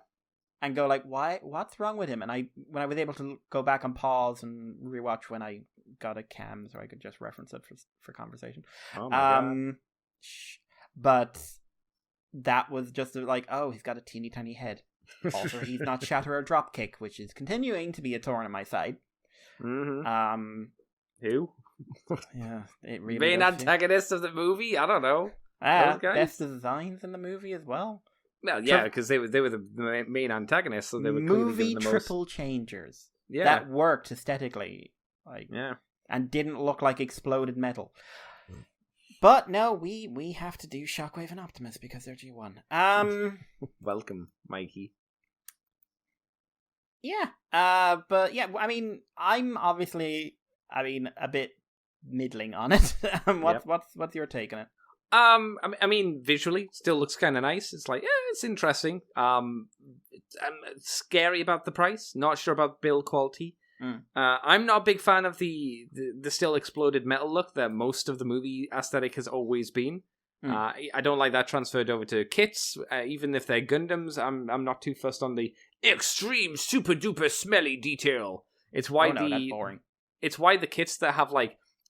And go why? What's wrong with him? And when I was able to go back and pause and rewatch when I got a cam, so I could just reference it for conversation. Oh my God. But that was just he's got a teeny tiny head. Also, he's not Shatter or Dropkick, which is continuing to be a thorn in my side. Mm-hmm. Who? Yeah, it really main antagonist of the movie? I don't know. Best designs in the movie as well. Well, yeah, because they were the main antagonists, so they were movie triple changers. Yeah, that worked aesthetically, yeah, and didn't look like exploded metal. But no, we have to do Shockwave and Optimus because they're G1. Welcome, Mikey. Yeah, but yeah, I mean, I'm obviously, a bit middling on it. What's your take on it? I mean, visually, still looks kind of nice. It's it's interesting. I'm scary about the price. Not sure about build quality. I'm not a big fan of the still exploded metal look that most of the movie aesthetic has always been. I don't like that transferred over to kits, even if they're Gundams. I'm not too fussed on the extreme super duper smelly detail. It's why that's boring. It's why the kits that have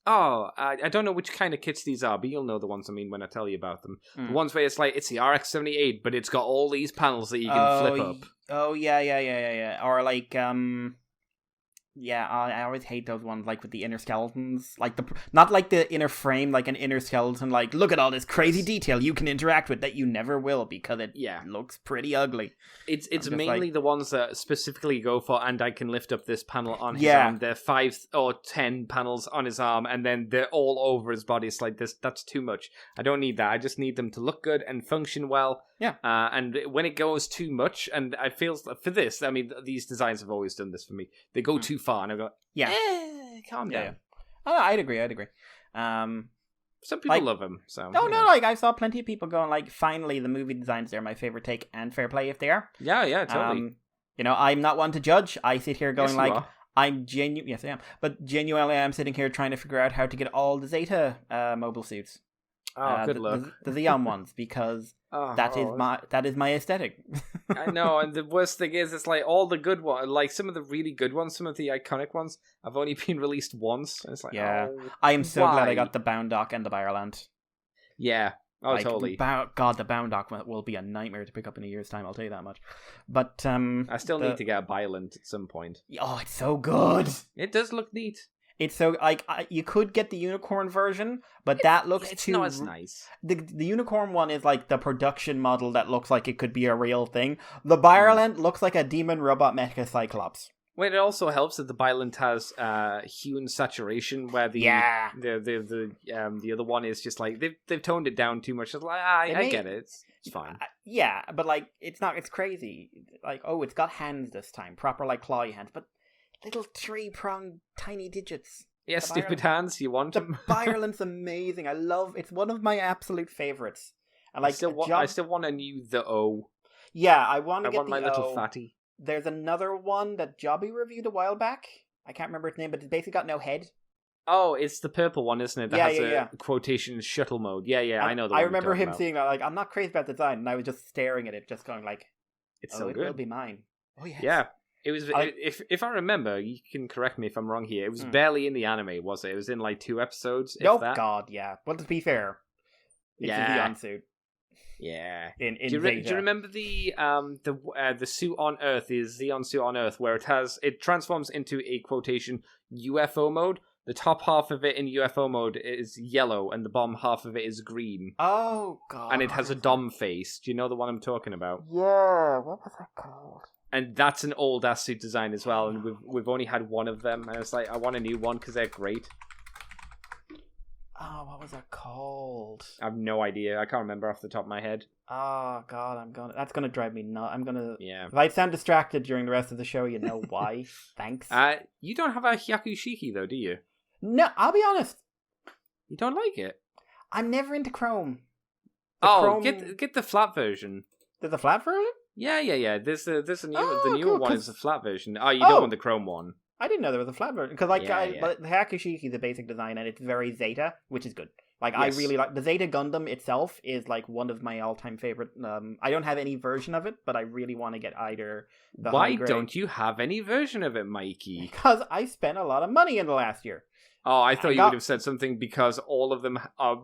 Oh, I don't know which kind of kits these are, but you'll know the ones I mean when I tell you about them. Mm. The ones where it's like, it's the RX-78, but it's got all these panels that you can flip up. Oh, yeah. Or like, yeah, I always hate those ones, like, with the inner skeletons. Like, not like the inner frame, like an inner skeleton, like, look at all this crazy detail you can interact with that you never will, because it looks pretty ugly. It's mainly the ones that specifically go for, and I can lift up this panel on his arm. They're 5 or 10 panels on his arm, and then they're all over his body. It's like, that's too much. I don't need that. I just need them to look good and function well. Yeah. And when it goes too much, and I feel for this, I mean, these designs have always done this for me. They go too far, and I go, calm down. Yeah. Oh, I'd agree. Some people love him, so... No, like, I saw plenty of people going, like, finally, the movie designs, they're my favorite take, and fair play if they are. Yeah, totally. You know, I'm not one to judge. I sit here going, Yes, yes, I am. But genuinely, I'm sitting here trying to figure out how to get all the Zeta mobile suits. Oh, good luck. The Xeon ones, because that is my aesthetic. I know, and the worst thing is, it's like all the good ones, like some of the really good ones, some of the iconic ones, have only been released once. And it's like, I am so glad I got the Boundock and the Bireland. Yeah, totally. God, the Boundock will be a nightmare to pick up in a year's time, I'll tell you that much. But I still need to get a Bireland at some point. Oh, it's so good. It does look neat. It's so, like, you could get the unicorn version, but that looks it's too... not as nice. The unicorn one is, like, the production model that looks like it could be a real thing. The Bireland looks like a demon robot mecha Cyclops. Well, it also helps that the Bireland has hue and saturation, where the other one is just, like, they've toned it down too much. It's like, I get it. It's fine. Yeah, but, like, it's crazy. Like, oh, it's got hands this time. Proper, like, clawy hands, but... Little 3-pronged tiny digits. Yeah, stupid hands, you want them. The Bireland's amazing. It's one of my absolute favorites. And like, I still want a new The O. Yeah, I want to get my the little fatty. There's another one that Jobby reviewed a while back. I can't remember its name, but it's basically got no head. Oh, it's the purple one, isn't it? That has a quotation shuttle mode. Yeah, I know the one. I remember him saying that, like, I'm not crazy about the design, and I was just staring at it, just going like, it's so good. It will be mine. Oh, yes. Yeah. It was, if I remember, you can correct me if I'm wrong here, it was barely in the anime, was it? It was in like 2 episodes, Oh, God, yeah. But to be fair, it's a Xeon suit. Yeah. Do you remember the suit on Earth, the Xeon suit on Earth, where it transforms into a quotation UFO mode? The top half of it in UFO mode is yellow, and the bottom half of it is green. Oh, God. And it has a Dom face. Do you know the one I'm talking about? Yeah, what was that called? And that's an old ass suit design as well, and we've only had one of them, and it's like, I want a new one because they're great. Oh, what was that called? I have no idea. I can't remember off the top of my head. Oh God, that's gonna drive me nuts. Yeah. If I sound distracted during the rest of the show, you know why. Thanks. You don't have a Hyakushiki though, do you? No, I'll be honest. You don't like it? I'm never into Chrome. Get the flat version. There's a flat version? Yeah. There's a new the newer one is a flat version. Oh, you don't want the Chrome one. I didn't know there was a flat version because the Hakushiki is a basic design and it's very Zeta, which is good. Like yes. I really like the Zeta Gundam itself is like one of my all-time favorite. I don't have any version of it, but I really want to get either. Why don't you have any version of it, Mikey? Because I spent a lot of money in the last year. Oh, I thought you would have said something because all of them are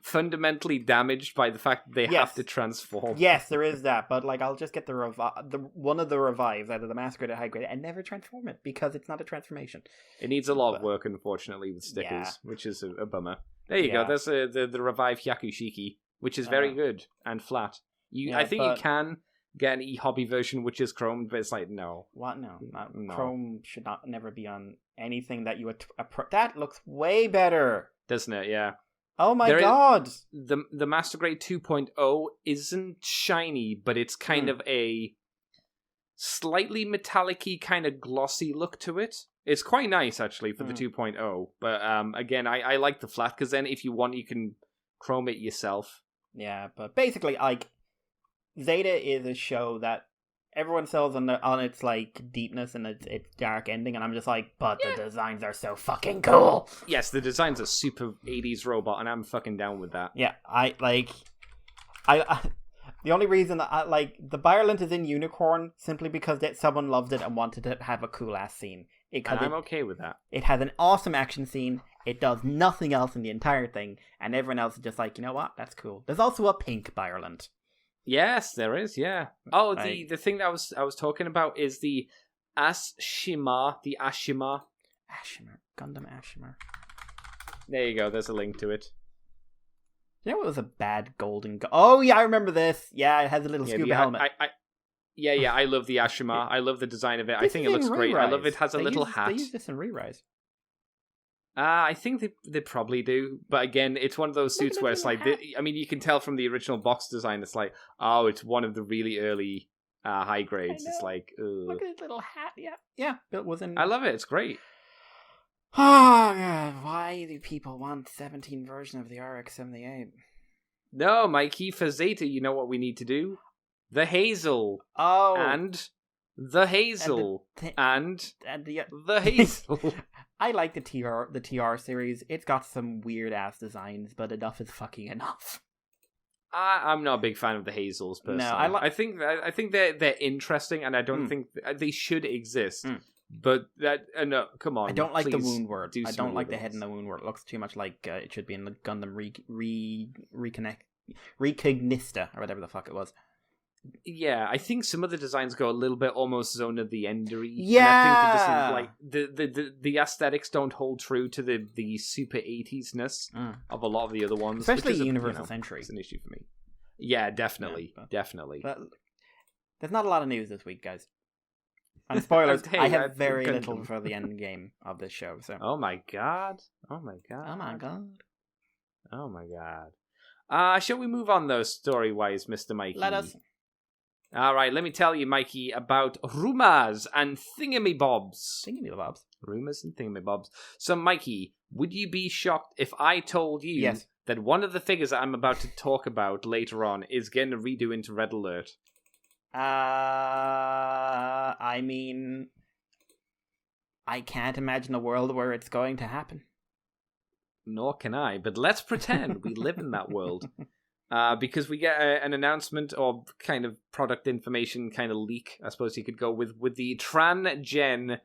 fundamentally damaged by the fact that they have to transform. Yes, there is that, but like I'll just get the one of the revives, either the mass grade or high grade, and never transform it because it's not a transformation. It needs a lot of work, unfortunately, with stickers, which is a bummer. There you go. There's the revived Hyakushiki, which is very good and flat. I think you can get an e-hobby version which is Chrome, but it's like no. What? No. Chrome should never be on anything that you that looks way better, doesn't it? Yeah. Oh my God. The Master Grade 2.0 isn't shiny, but it's kind of a slightly metallic-y, kind of glossy look to it. It's quite nice actually for the 2.0, but again, I like the flat because then if you want, you can chrome it yourself. Yeah, but basically, like Zeta is a show that everyone sells on its like deepness and its dark ending, and I'm just like, but the designs are so fucking cool. Yes, the designs are super 80s robot, and I'm fucking down with that. Yeah, I the only reason that I like the Bireland is in Unicorn simply because that someone loved it and wanted to have a cool ass scene. And I'm okay with that. It has an awesome action scene. It does nothing else in the entire thing, and everyone else is just like, you know what? That's cool. There's also a pink by Ireland. Yes, there is. Yeah. Oh, Like- the thing that I was talking about is the Ashima. The Ashima. Ashimar. Gundam Ashimar. There you go. There's a link to it. You know what was a bad golden... Oh, yeah, I remember this. Yeah, it has a little Yeah, scuba helmet. I love the Ashima. I love the design of it. I This think is it looks in great. I love Re-Rise. it has a They little use- hat. They use this in Re-Rise. I think they probably do, but again, it's one of those Look at suits the where it's little like, hat. I mean, you can tell from the original box design, it's like, oh, it's one of the really early high grades. It's know. like, ugh. Look at his little hat. Yeah. It was in... I love it. It's great. Oh, God. Why do people want 17 version of the RX-78? No, Mikey, for Zeta, you know what we need to do? The Hazel. Oh. And the Hazel. And the the Hazel. I like the TR series. It's got some weird ass designs, but enough is fucking enough. I'm not a big fan of the Hazels personally. No, I think they're interesting, and I don't think they should exist. But that no, come on. I don't like the please wound word. do I some don't like the other head in ones. the wound word. It looks too much like it should be in the Gundam Recognista or whatever the fuck it was. Yeah, I think some of the designs go a little bit almost Zone of the Endery. Yeah. And I think it doesn't, like the aesthetics don't hold true to the super 80s-ness of a lot of the other ones. Especially which is Universal Century. It's an issue for me. Yeah, definitely. Yeah, Definitely. But there's not a lot of news this week, guys. And spoilers, Hey, I have very Gundam. little for the end game of this show. So. Oh my god. Oh my god. Oh my god. Oh my god. Shall we move on though, story-wise, Mr. Mikey? Let us. Alright, let me tell you, Mikey, about rumours and thingamybobs. Thingamybobs. Rumours and thingamybobs. So, Mikey, would you be shocked if I told you Yes. that one of the figures that I'm about to talk about later on is getting a redo into Redalert? I mean, I can't imagine a world where it's going to happen. Nor can I, but let's pretend we live in that world. Because we get an announcement or kind of product information kind of leak, I suppose you could go with the Tran-Gen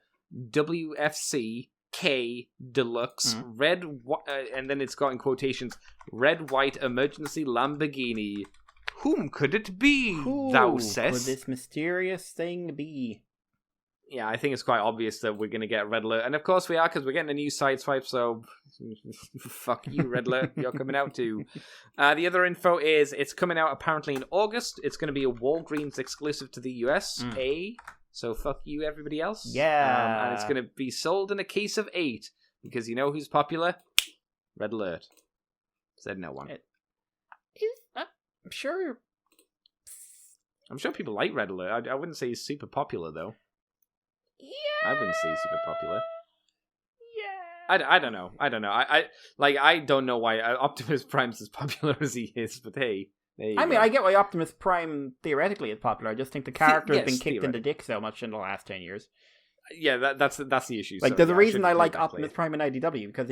WFC K Deluxe red, and then it's got in quotations, red, white emergency Lamborghini. Whom could it be, Who thou could sayest? this mysterious thing be? Yeah, I think it's quite obvious that we're going to get Redalert. And of course we are, because we're getting a new Sideswipe, so fuck you, Redalert. You're coming out too. The other info is it's coming out apparently in August. It's going to be a Walgreens exclusive to the US. So fuck you, everybody else. Yeah. And it's going to be sold in a case of 8. Because you know who's popular? Redalert. Said no one. I'm sure. I'm sure people like Redalert. I wouldn't say he's super popular, though. Yeah. I wouldn't say he's super popular. Yeah. I don't know. I don't know. I don't know why Optimus Prime's as popular as he is, but hey. There you I mean, go. I get why Optimus Prime theoretically is popular. I just think the character has yes, been kicked in the dick so much in the last 10 years. Yeah, that's the issue. Like, so, there's a yeah, reason I shouldn't like make that Optimus clear. Prime in IDW because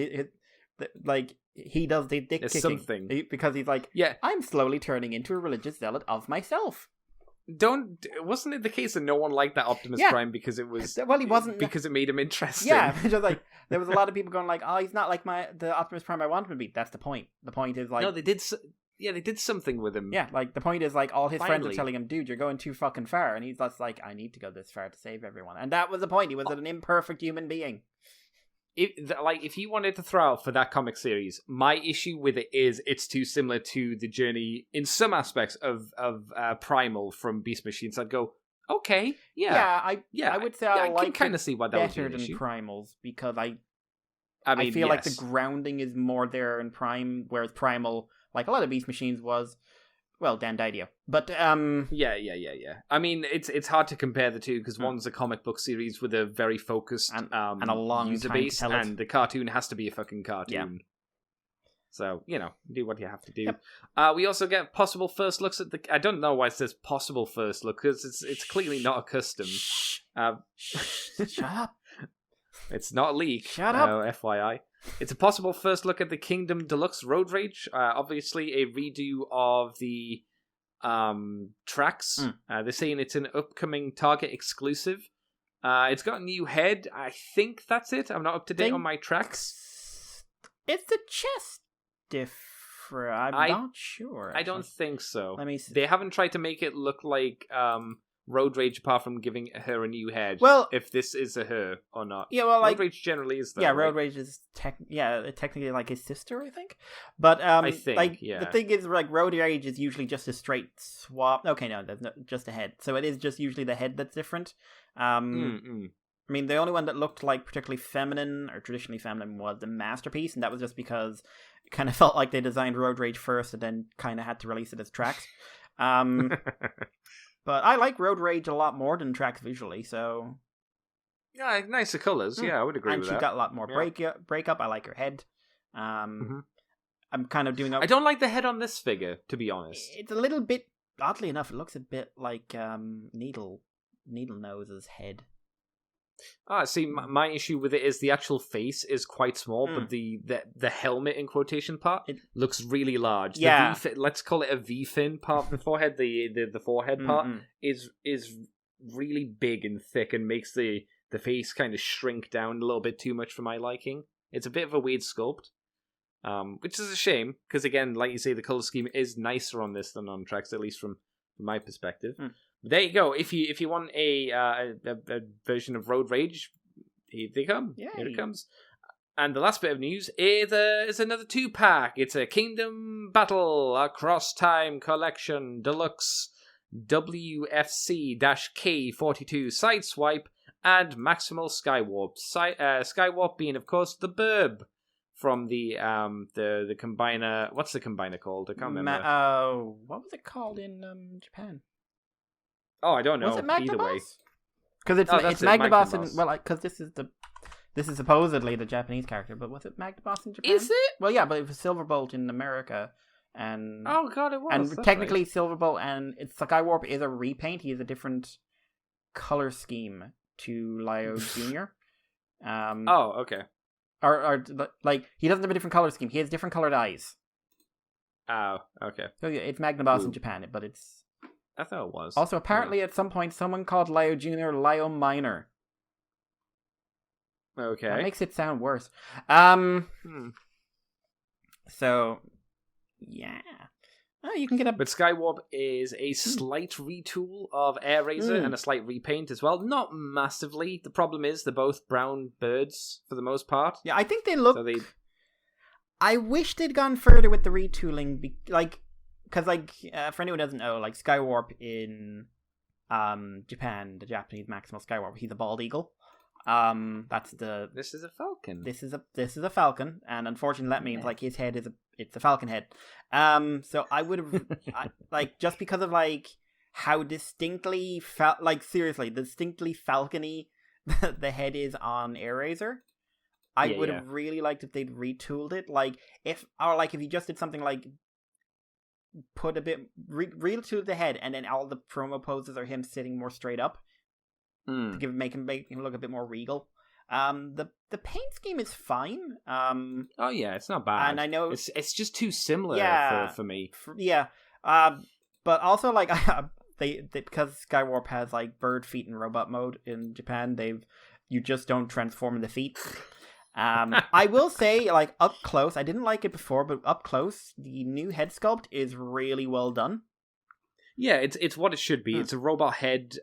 he does the dick There's kicking. something. Because he's like, Yeah, I'm slowly turning into a religious zealot of myself. wasn't it the case that no one liked that Optimus Yeah. Prime because it was Well, he wasn't because it made him interesting? Yeah, just like there was a lot of people going like, "Oh, he's not like the Optimus Prime I want him to be." That's the point. The point is like, no, they did. Yeah, they did something with him. yeah, like the point is like all his friends Finally. are telling him, "Dude, you're going too fucking far," and he's just like, "I need to go this far to save everyone." And that was the point. He was an imperfect human being. If you wanted to throw out for that comic series, my issue with it is it's too similar to the journey in some aspects of Primal from Beast Machine. So I'd go, okay, I would say I can like kind it of see why that would be better an than issue. Primals because I mean, feel like the yes. grounding is more there in Prime, whereas Primal, like a lot of Beast Machines, was Dan Didio. But Yeah. I mean, it's hard to compare the two because one's a comic book series with a very focused and a long user time to base, tell it. and the cartoon has to be a fucking cartoon. Yeah. So, do what you have to do. Yep. We also get possible first looks at the... I don't know why it says possible first look, because it's clearly not a custom. Shut up. It's not a leak. Shut up. FYI. It's a possible first look at the Kingdom Deluxe Roadrage. Obviously, a redo of the tracks. They're saying it's an upcoming Target exclusive. It's got a new head. I think that's it. I'm not up to date on my tracks. Is the chest different? I'm not sure. Actually. I don't think so. Let me see. They haven't tried to make it look like Roadrage, apart from giving her a new head. Well, if this is a her or not. Yeah, well, like Roadrage generally is. Though, yeah, right? Roadrage is technically like his sister, I think. But I think, like yeah. the thing is, like Roadrage is usually just a straight swap. Okay, no, there's just a head, so it is just usually the head that's different. I mean, the only one that looked like particularly feminine or traditionally feminine was the Masterpiece, and that was just because it kind of felt like they designed Roadrage first and then kind of had to release it as tracks. But I like Roadrage a lot more than tracks visually, so... Yeah, nicer colours. Yeah, I would agree with that. And she's got a lot more breakup. I like her head. I'm kind of doing... I don't like the head on this figure, to be honest. It's a little bit... Oddly enough, it looks a bit like Needle Nose's head. See, my issue with it is the actual face is quite small, but the helmet in quotation part looks really large. Yeah. Let's call it a V-fin part of the forehead. The forehead part is really big and thick and makes the face kind of shrink down a little bit too much for my liking. It's a bit of a weird sculpt, which is a shame, because again, like you say, the color scheme is nicer on this than on tracks, at least from my perspective. There you go. If you want a version of Roadrage, here they come. Yay. Here it comes. And the last bit of news is another 2-pack. It's a Kingdom Battle Across Time Collection Deluxe WFC-K42 Sideswipe and Maximal Skywarp. Skywarp being, of course, the burb from the combiner. What's the combiner called? I can't remember. What was it called in Japan? Oh, I don't know. Was it Magnaboss? Either way, because it's Magnaboss, because this is supposedly the Japanese character, but was it Magnaboss in Japan? Is it? Well, yeah, but it was Silverbolt in America, and oh god, it was. And That's technically, right. Silverbolt and Skywarp is a repaint. He has a different color scheme to Lio Jr. Oh, okay. Or like he doesn't have a different color scheme. He has different colored eyes. Oh, okay. So yeah, it's Magnaboss in Japan, but it's. I thought it was. Also, apparently, at some point, someone called Lio Jr. Lio Minor. Okay. That makes it sound worse. So, yeah. Oh, you can get a... But Skywarp is a slight retool of Airraiser and a slight repaint as well. Not massively. The problem is they're both brown birds for the most part. Yeah, I think they look... So I wish they'd gone further with the retooling. Because, for anyone who doesn't know, Skywarp in Japan, the Japanese Maximal Skywarp, he's a bald eagle. That's the... This is a falcon. This is a falcon, and unfortunately that means, his head it's a falcon head. So I would have... just because of, how distinctly... seriously, distinctly falcony the head is on Airraiser. I would have really liked if they'd retooled it. If you just did something put a bit retool the head, and then all the promo poses are him sitting more straight up to make him look a bit more regal. The paint scheme is fine. Oh yeah, it's not bad. And I know it's just too similar for me. But also they because Skywarp has bird feet and robot mode in Japan, you just don't transform the feet. I will say, up close, I didn't like it before, but up close, the new head sculpt is really well done. Yeah, it's what it should be. It's a robot head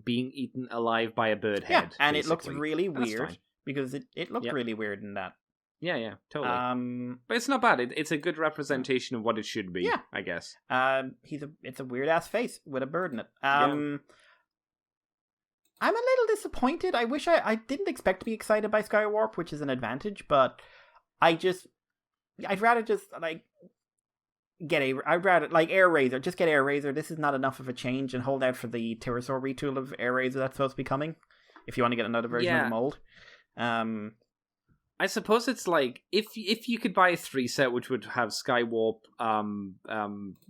being eaten alive by a bird head. Yeah, and basically. It looks really weird, because it looked really weird in that. Yeah, totally. But it's not bad. It's a good representation of what it should be, I guess. It's a weird-ass face with a bird in it. I'm a little disappointed. I wish I didn't expect to be excited by Skywarp, which is an advantage, but I'd rather just Airraiser. Just get Airraiser. This is not enough of a change, and hold out for the Pterosaur retool of Airraiser that's supposed to be coming. If you want to get another version of the mold. I suppose it's if you could buy a 3-set which would have Skywarp,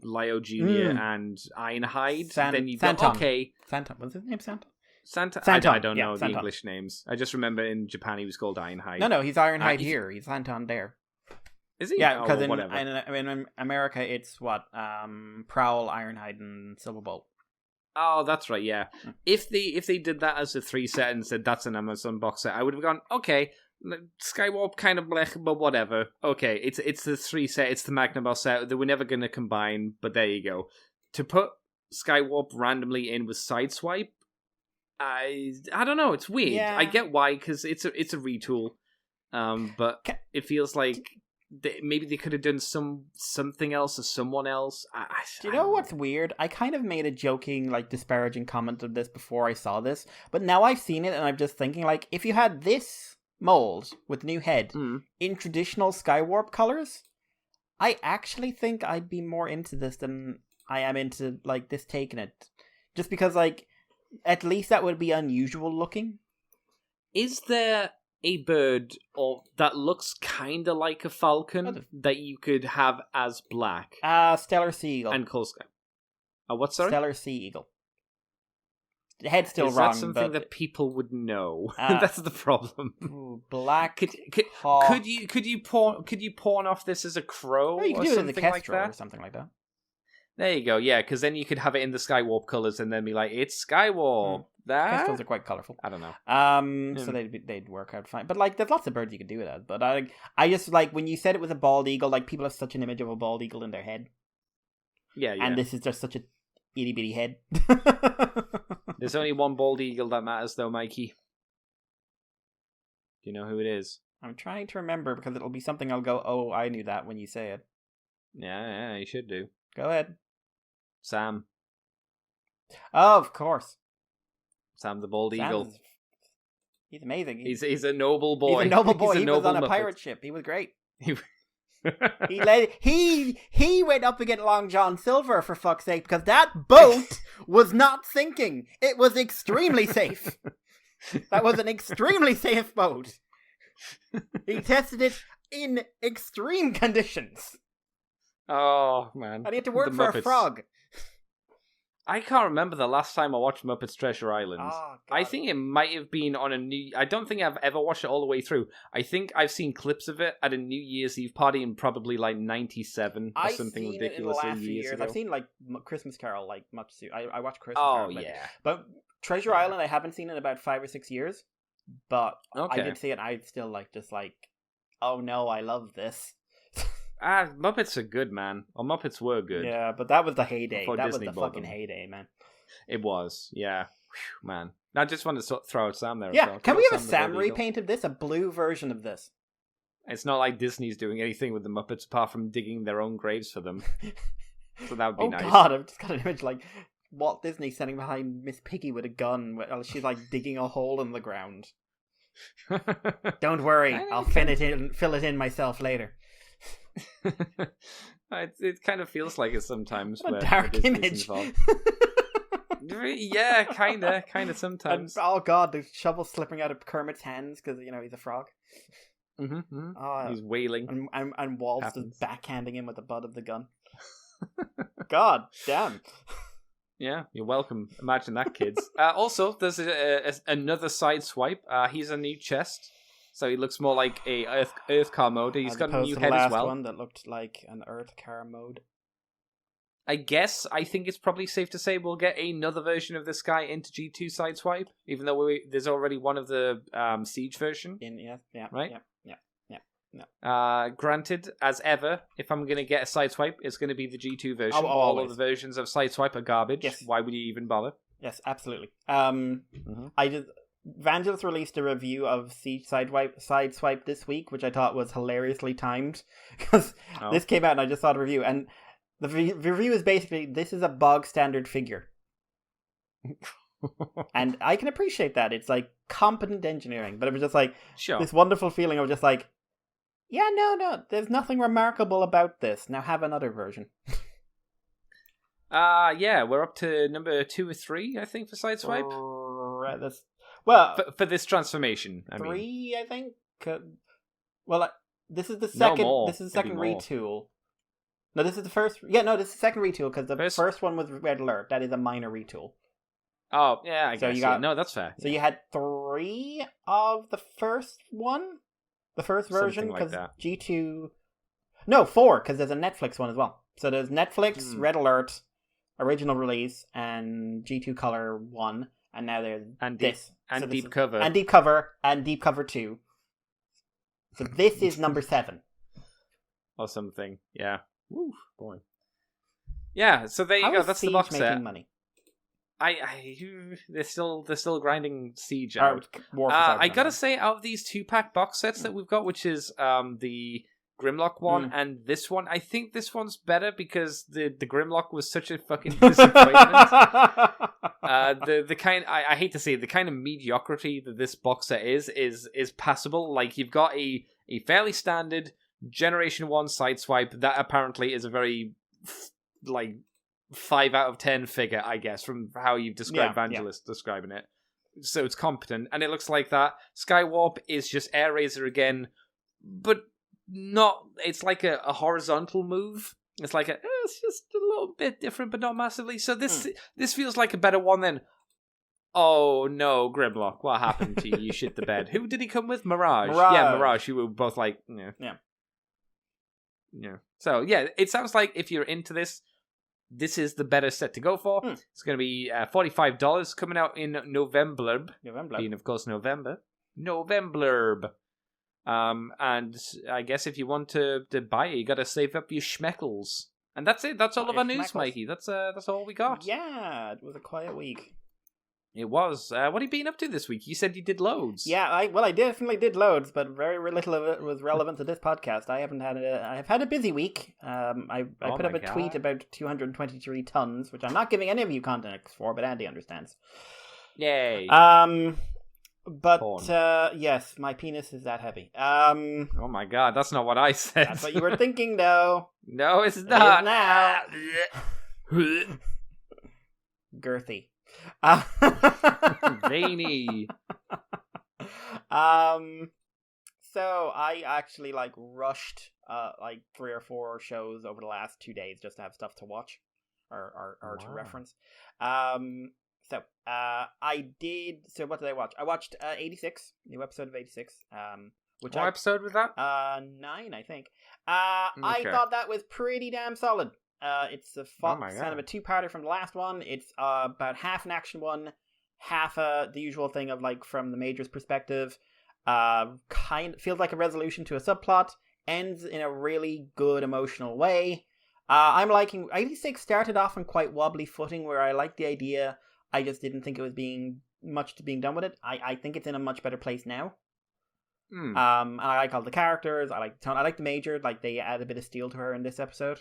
Lio Jr. and Ironhide, then you'd go, okay. Santon. Was his name Santon? Santon. I don't know the English names. I just remember in Japan he was called Ironhide. No, he's Ironhide here. He's Santon there. Is he? Yeah, because in America it's Prowl, Ironhide, and Silverbolt. Oh, that's right. Yeah, if they did that as a 3 set and said that's an Amazon box set, I would have gone, okay, Skywarp kind of blech, but whatever. Okay, it's the 3 set, it's the Magnaball set. They were never going to combine, but there you go. To put Skywarp randomly in with Sideswipe, I don't know. It's weird. Yeah. I get why, because it's a retool, but it feels like maybe they could have done something else or someone else. Do you know what's weird? I kind of made a joking, like, disparaging comment of this before I saw this, but now I've seen it and I'm just thinking, like, if you had this mold with new head in traditional Skywarp colors, I actually think I'd be more into this than I am into, like, this taking it. Just because, like, at least that would be unusual looking. Is there a bird that looks kind of like a falcon that you could have as black? Stellar Sea Eagle. And Cold Sky. What, sorry? Stellar Sea Eagle. The head's still Is wrong, that something but that people would know? That's the problem. Black. Could you pawn off this as a crow? Or you could or do it in the something like Kestrel that? or something like that. There you go. Yeah, because then you could have it in the Skywarp colors and then be like, it's Skywarp. Kestrels are quite colorful. I don't know. So they'd work out fine. But like, there's lots of birds you could do it as. But I just like when you said it was a bald eagle. Like, people have such an image of a bald eagle in their head. Yeah. And this is just such a itty bitty head. There's only one bald eagle that matters, though, Mikey. Do you know who it is? I'm trying to remember because it'll be something I'll go, oh, I knew that when you say it. Yeah, you should do. Go ahead. Sam. Oh, of course. Sam the bald eagle. He's amazing. He's a noble boy. He's a noble boy. He was on a Muppet. pirate ship. He was great. He went up against Long John Silver, for fuck's sake, because that boat was not sinking. It was extremely safe. That was an extremely safe boat. He tested it in extreme conditions. Oh, man. And he had to work The for Muppets. a frog. I can't remember the last time I watched Muppets Treasure Island. Oh, I think it might have been on a New... I don't think I've ever watched it all the way through. I think I've seen clips of it at a New Year's Eve party in probably like 97 or something ridiculously years ago. I've seen like Christmas Carol like much too. I watched Christmas Oh, Carol. yeah. But Treasure Island I haven't seen in about 5 or 6 years. But Okay. I did see it and I still like just like, oh no, I love this. Muppets are good, man. Or Muppets were good. Yeah, but that was the heyday. Before That Disney was the bought fucking them. heyday, man. It was, yeah. Whew, man. I just wanted to throw out Sam there. Yeah, as well. can we have a the Sam bald eagle. repaint of this? A blue version of this? It's not like Disney's doing anything with the Muppets apart from digging their own graves for them. So that would be nice. Oh god, I've just got an image like Walt Disney standing behind Miss Piggy with a gun while she's like digging a hole in the ground. Don't worry, I'll fill it in myself later. It kind of feels like it sometimes. What a where dark Disney's image. involved. Yeah, kind of sometimes. And, oh god, the shovel slipping out of Kermit's hands because he's a frog. He's wailing. And Walt's Happens. just backhanding him with the butt of the gun. God damn. Yeah, you're welcome. Imagine that, kids. Also, there's another Sideswipe. He's a new chest, so he looks more like a Earth car mode. He's got a new head as well. One that looked like an Earth car mode. I think it's probably safe to say we'll get another version of this guy into G2 Sideswipe, even though there's already one of the Siege version. Right? Granted, as ever, if I'm going to get a Sideswipe, it's going to be the G2 version. All of the versions of Sideswipe are garbage. Yes. Why would you even bother? Yes, absolutely. Vangelis released a review of Siege Sideswipe this week, which I thought was hilariously timed, because this came out and I just saw the review, and the review is basically, this is a bog standard figure. And I can appreciate that. It's like competent engineering, but it was just like this wonderful feeling of just like, yeah, no, there's nothing remarkable about this. Now have another version. Yeah, we're up to number 2 or 3, I think, for Sideswipe. For this transformation, I mean. I think. Well, this is the second. This is the second retool. No, this is the first. Yeah, no, this is the second retool because the first one was Redalert. That is a minor retool. Oh, yeah, I guess. No, that's fair. So you had 3 of the first one? The first version? Because G2... No, 4, because there's a Netflix one as well. So there's Netflix, Redalert, original release and G2 Color 1, and now there's this. And So this Deep is- Cover. And Deep Cover, and Deep Cover 2. So this is number 7. Or something. Yeah. Woo, boy. Yeah, so there you How go. is That's the Siege box making set. money? They're still grinding Siege Or out. War for I Cybertron. gotta say, out of these 2-pack box sets that we've got, which is the Grimlock one and this one, I think this one's better because the Grimlock was such a fucking disappointment. The kind I hate to say it, the kind of mediocrity that this box set is passable. Like, you've got a fairly standard Generation 1 Sideswipe that apparently is a very 5 out of 10 figure, I guess, from how you've described Vangelis describing it. So it's competent, and it looks like that. Skywarp is just Air Razor again, but not. It's like a horizontal move. It's like it's just a little bit different, but not massively. So this feels like a better one than. Oh no, Grimlock! What happened to you? You shit the bed. Who did he come with? Mirage. Yeah, Mirage. You were both like, yeah. So yeah, it sounds like if you're into this is the better set to go for. It's going to be $45 coming out in November. Being, of course, November. And I guess if you want to buy it, you got to save up your schmeckles. And that's it. That's all of our news, Mikey. That's all we got. Yeah, it was a quiet week. It was. What have you been up to this week? You said you did loads. Yeah, I definitely did loads, but very little of it was relevant to this podcast. I've had a busy week. I put up a tweet about 223 tons, which I'm not giving any of you context for, but Andy understands. Yay. But yes, my penis is that heavy. Oh my god, that's not what I said. That's what you were thinking, though. No, it's not. It is now. Girthy. Veiny. So I actually rushed 3 or 4 shows over the last 2 days just to have stuff to watch or to reference. So I did. So what did I watch? I watched 86, new episode of 86. What episode was that? 9, I think. I thought that was pretty damn solid. It's a kind of a 2-parter from the last one. It's about half an action one, half the usual thing of from the Major's perspective. Feels like a resolution to a subplot. Ends in a really good emotional way. I'm liking 86. Started off on quite wobbly footing where I liked the idea. I just didn't think it was being done with it. I think it's in a much better place now. And I like all the characters. I like the tone. I like the Major. They add a bit of steel to her in this episode.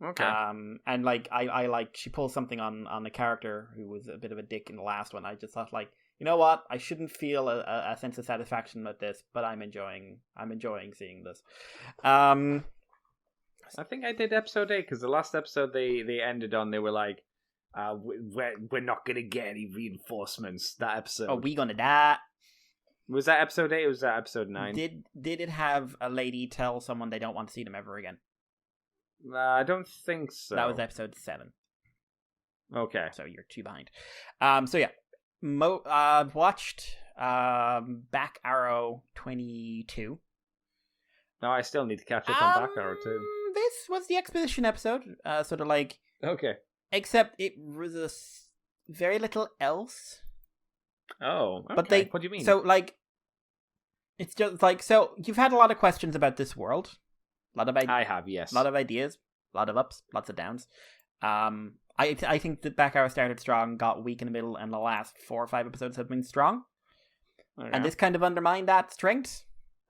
Okay. And I like she pulls something on the character who was a bit of a dick in the last one. I just thought you know what? I shouldn't feel a sense of satisfaction with this, but I'm enjoying seeing this. I think I did episode 8 because the last episode they ended on, they were like, we're not gonna get any reinforcements. That episode. Oh, we gonna die. Was that episode 8 or was that episode 9? Did it have a lady tell someone they don't want to see them ever again? I don't think so. That was episode 7. Okay. So you're 2 behind. So yeah. Watched Back Arrow 22. No, I still need to catch up on Back Arrow too. This was the exposition episode. Okay. Except it was very little else. Oh, okay. But what do you mean? So it's just so you've had a lot of questions about this world. I have, yes. A lot of ideas, a lot of ups, lots of downs. I think that Back Arrow started strong, got weak in the middle, and the last 4 or 5 episodes have been strong. Okay. And this kind of undermined that strength.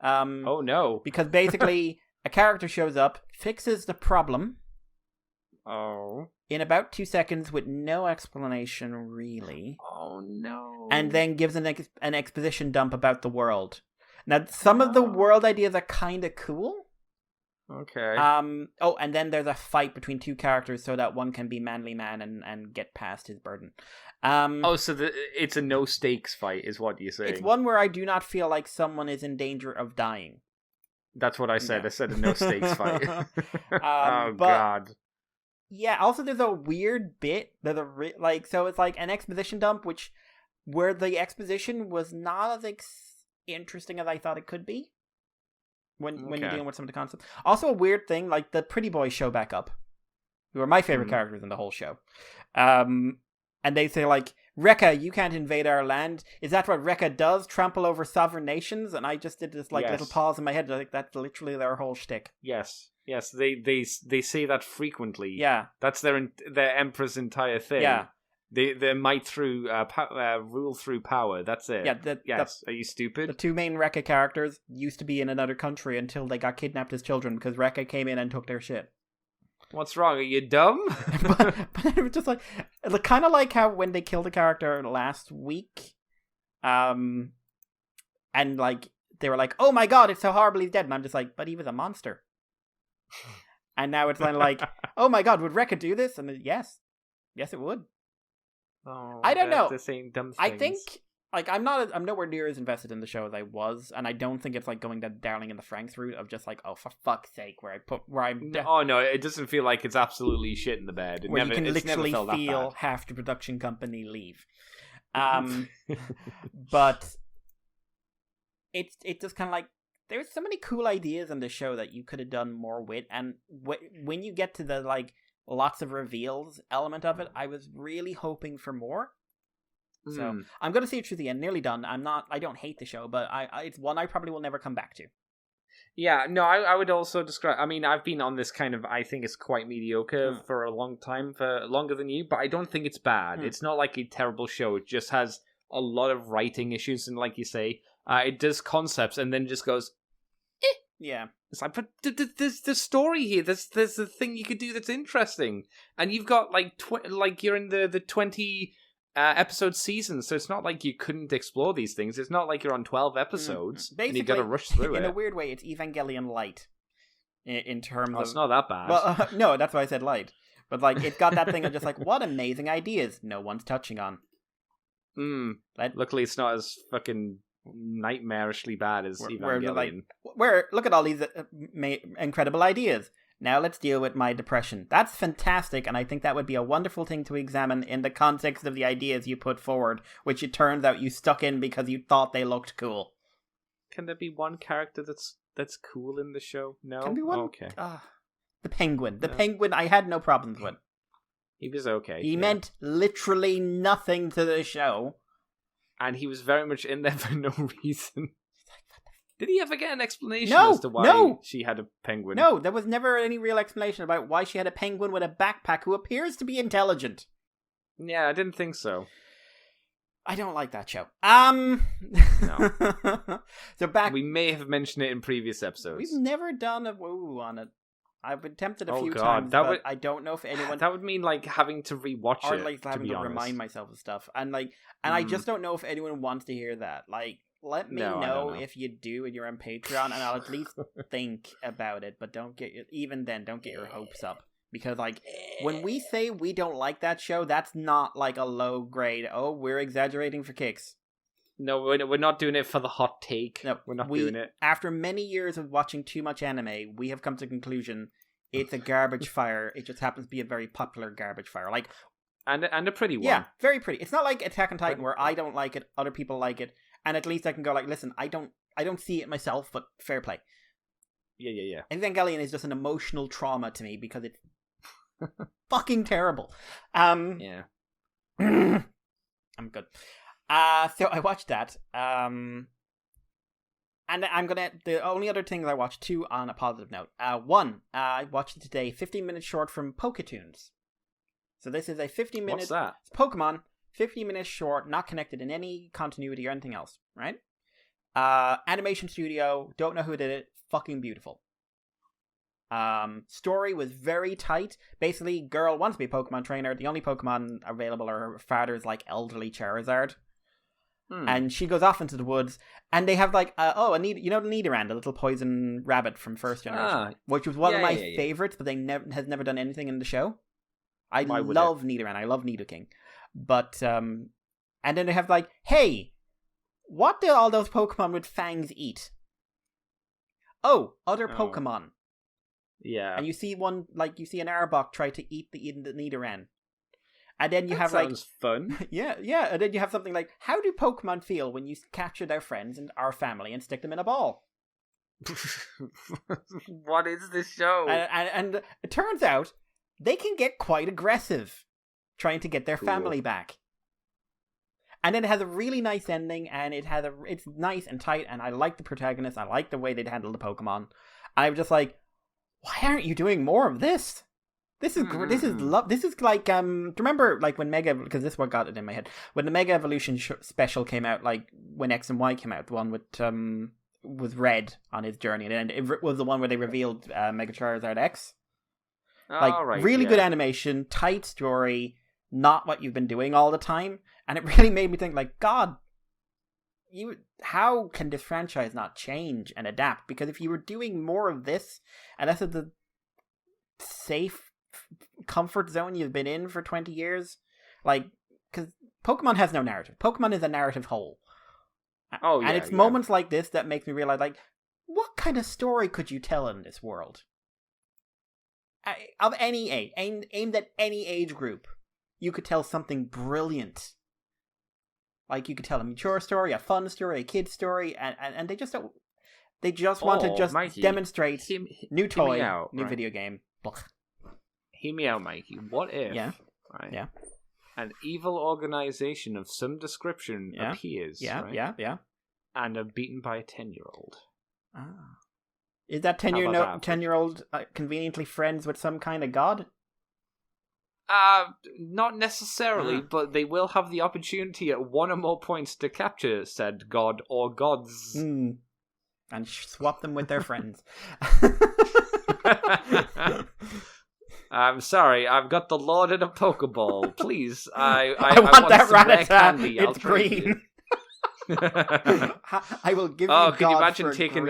Oh no! Because basically, a character shows up, fixes the problem. Oh. In about 2 seconds, with no explanation, really. Oh no! And then gives an exposition dump about the world. Now, some of the world ideas are kind of cool. Okay. And then there's a fight between 2 characters so that one can be manly man and get past his burden. So it's a no stakes fight, is what you're saying? It's one where I do not feel like someone is in danger of dying. That's what I said. Yeah. I said a no stakes fight. But, God. Yeah. Also, there's a weird bit. There's so it's like an exposition dump, where the exposition was not as interesting as I thought it could be. When you're dealing with some of the concepts. Also a weird thing, the Pretty Boys show back up. who are my favorite characters in the whole show. And they say, like, Rekka, you can't invade our land. Is that what Rekka does? Trample over sovereign nations? And I just did this, like, little pause in my head. Like, that's literally their whole shtick. Yes. Yes, they say that frequently. Yeah. That's their emperor's entire thing. Yeah. Their might through rule through power. That's it. Yeah. Are you stupid? The two main Rekka characters used to be in another country until they got kidnapped as children because Rekka came in and took their shit. What's wrong? Are you dumb? but it was just like kind of like how when they killed a character last week, and like they were like, "Oh my god, it's so horrible he's dead," and I'm just like, "But he was a monster." And now it's kind of like, "Oh my god, would Rekka do this?" And yes, it would. Oh, I don't know. The same dumb things. I think like I'm nowhere near as invested in the show as I was, and I don't think it's like going the Darling in the Franxx route of just like, oh for fuck's sake, oh no, it doesn't feel like it's absolutely shit in the bed. You can literally feel half the production company leave. But it's just kind of like there's so many cool ideas in the show that you could have done more with, and when you get to the like lots of reveals element of it, I was really hoping for more. So I'm going to see it through the end. Nearly done. I don't hate the show, but it's one I probably will never come back to. Yeah, no, I would also describe. I mean, I've been on this kind of. I think it's quite mediocre for a long time, for longer than you. But I don't think it's bad. It's not like a terrible show. It just has a lot of writing issues, and like you say, it does concepts and then just goes. Yeah, it's like, but there's the story here. There's the thing you could do that's interesting, and you've got like you're in the 20 episode season, so it's not like you couldn't explore these things. It's not like you're on 12 episodes and you got to rush through it. In a weird way, it's Evangelion light in terms of. It's not that bad. Well, no, that's why I said light. But like, it's got that thing of just like, what amazing ideas no one's touching on. Luckily, it's not as fucking nightmarishly bad as Evangelion. Look at all these incredible ideas. Now let's deal with my depression. That's fantastic, and I think that would be a wonderful thing to examine in the context of the ideas you put forward, which it turns out you stuck in because you thought they looked cool. Can there be one character that's cool in the show? No? Can be one? Okay. The Penguin. The Penguin I had no problems with. He was okay. He meant literally nothing to the show. And he was very much in there for no reason. Did he ever get an explanation as to why she had a penguin? No, there was never any real explanation about why she had a penguin with a backpack who appears to be intelligent. Yeah, I didn't think so. I don't like that show. No. So back... We may have mentioned it in previous episodes. We've never done a woo on it. I've been tempted a few times, but I don't know if anyone... That would mean, like, having to rewatch it, or, like, having to remind myself of stuff. And, like, I just don't know if anyone wants to hear that. Like, let me know if you do and you're on Patreon, and I'll at least think about it. But don't get your hopes up. Because, like, when we say we don't like that show, that's not, like, a low grade, we're exaggerating for kicks. No, we're not doing it for the hot take. No, we're not doing it. After many years of watching too much anime, we have come to the conclusion it's a garbage fire. It just happens to be a very popular garbage fire. Like, and a pretty one. Yeah, very pretty. It's not like Attack on Titan where I don't like it, other people like it, and at least I can go like, listen, I don't see it myself, but fair play. Yeah. Evangelion is just an emotional trauma to me because it's fucking terrible. Yeah. I'm good. So I watched that. And the only other thing that I watched, two on a positive note. One, I watched today 15-minute short from Poketoons. So this is a 15-minute... What's that? It's Pokemon, 15-minute short, not connected in any continuity or anything else, right? Animation studio, don't know who did it, fucking beautiful. Story was very tight. Basically, girl wants to be a Pokemon trainer. The only Pokemon available are her father's, like, elderly Charizard. And she goes off into the woods, and they have like, the Nidoran, the little poison rabbit from first generation, which was one of my favorites, but has never done anything in the show. I love Nidoran, I love Nidoking. But, and then they have like, hey, what do all those Pokemon with fangs eat? Other Pokemon. Yeah. And you see an Arbok try to eat the Nidoran. And then you have sounds fun. Yeah. And then you have something like, how do Pokemon feel when you capture their friends and our family and stick them in a ball? What is this show? And it turns out they can get quite aggressive trying to get their family back. And then it has a really nice ending, and it's nice and tight, and I like the protagonist. I like the way they'd handle the Pokemon. I was just like, why aren't you doing more of this? This is this is like remember like when Mega, because this is what got it in my head, when the Mega Evolution special came out, like when X and Y came out, the one with Red on his journey, and it was the one where they revealed Mega Charizard X. Really good animation, tight story, not what you've been doing all the time. And it really made me think, like, God, how can this franchise not change and adapt? Because if you were doing more of this, and that's the safe comfort zone you've been in for 20 years, like, because Pokemon has no narrative. Pokemon is a narrative hole. And it's moments like this that make me realize, like, what kind of story could you tell in this world? Of any age, aimed at any age group, you could tell something brilliant. Like, you could tell a mature story, a fun story, a kid's story, and they just don't. They just want to just Mikey, demonstrate new toy, new video game. Hear me out, Mikey. What if an evil organization of some description appears, and are beaten by a 10-year-old? Is that 10-year-old conveniently friends with some kind of god? Not necessarily, but they will have the opportunity at one or more points to capture said god or gods. And swap them with their friends. I'm sorry, I've got the Lord in a Pokeball. Please, I want that some rare Rattata. candy. It's green. I will give you. Oh, can you imagine taking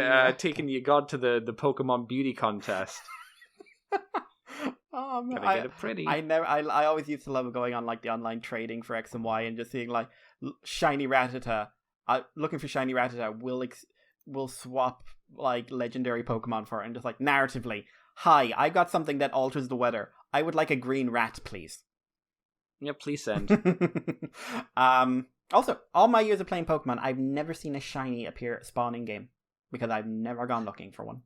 your god to the Pokemon beauty contest? Oh man, gotta get it pretty. I always used to love going on like the online trading for X and Y and just seeing like shiny Rattata. Looking for shiny Rattata will swap like legendary Pokemon for it, and just like narratively, hi, I got something that alters the weather. I would like a green rat, please. Yeah, please send. Also, all my years of playing Pokemon, I've never seen a shiny spawn in game because I've never gone looking for one.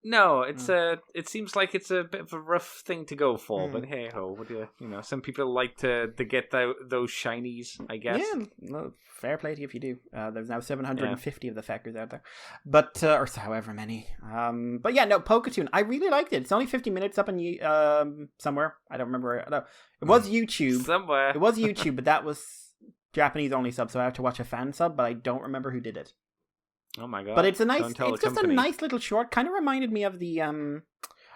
No, it's it seems like it's a bit of a rough thing to go for, but hey ho, what do you know? Some people like to get those shinies, I guess. Yeah, no, fair play to you if you do. There's now 750 of the feckers out there, but or however many. But yeah, no, Poketoon, I really liked it. It's only 50 minutes up on somewhere. I don't remember. No, it was YouTube somewhere. It was YouTube, but that was Japanese only sub, so I have to watch a fan sub, but I don't remember who did it. Oh my god! But it's just a nice little short. Kind of reminded me of the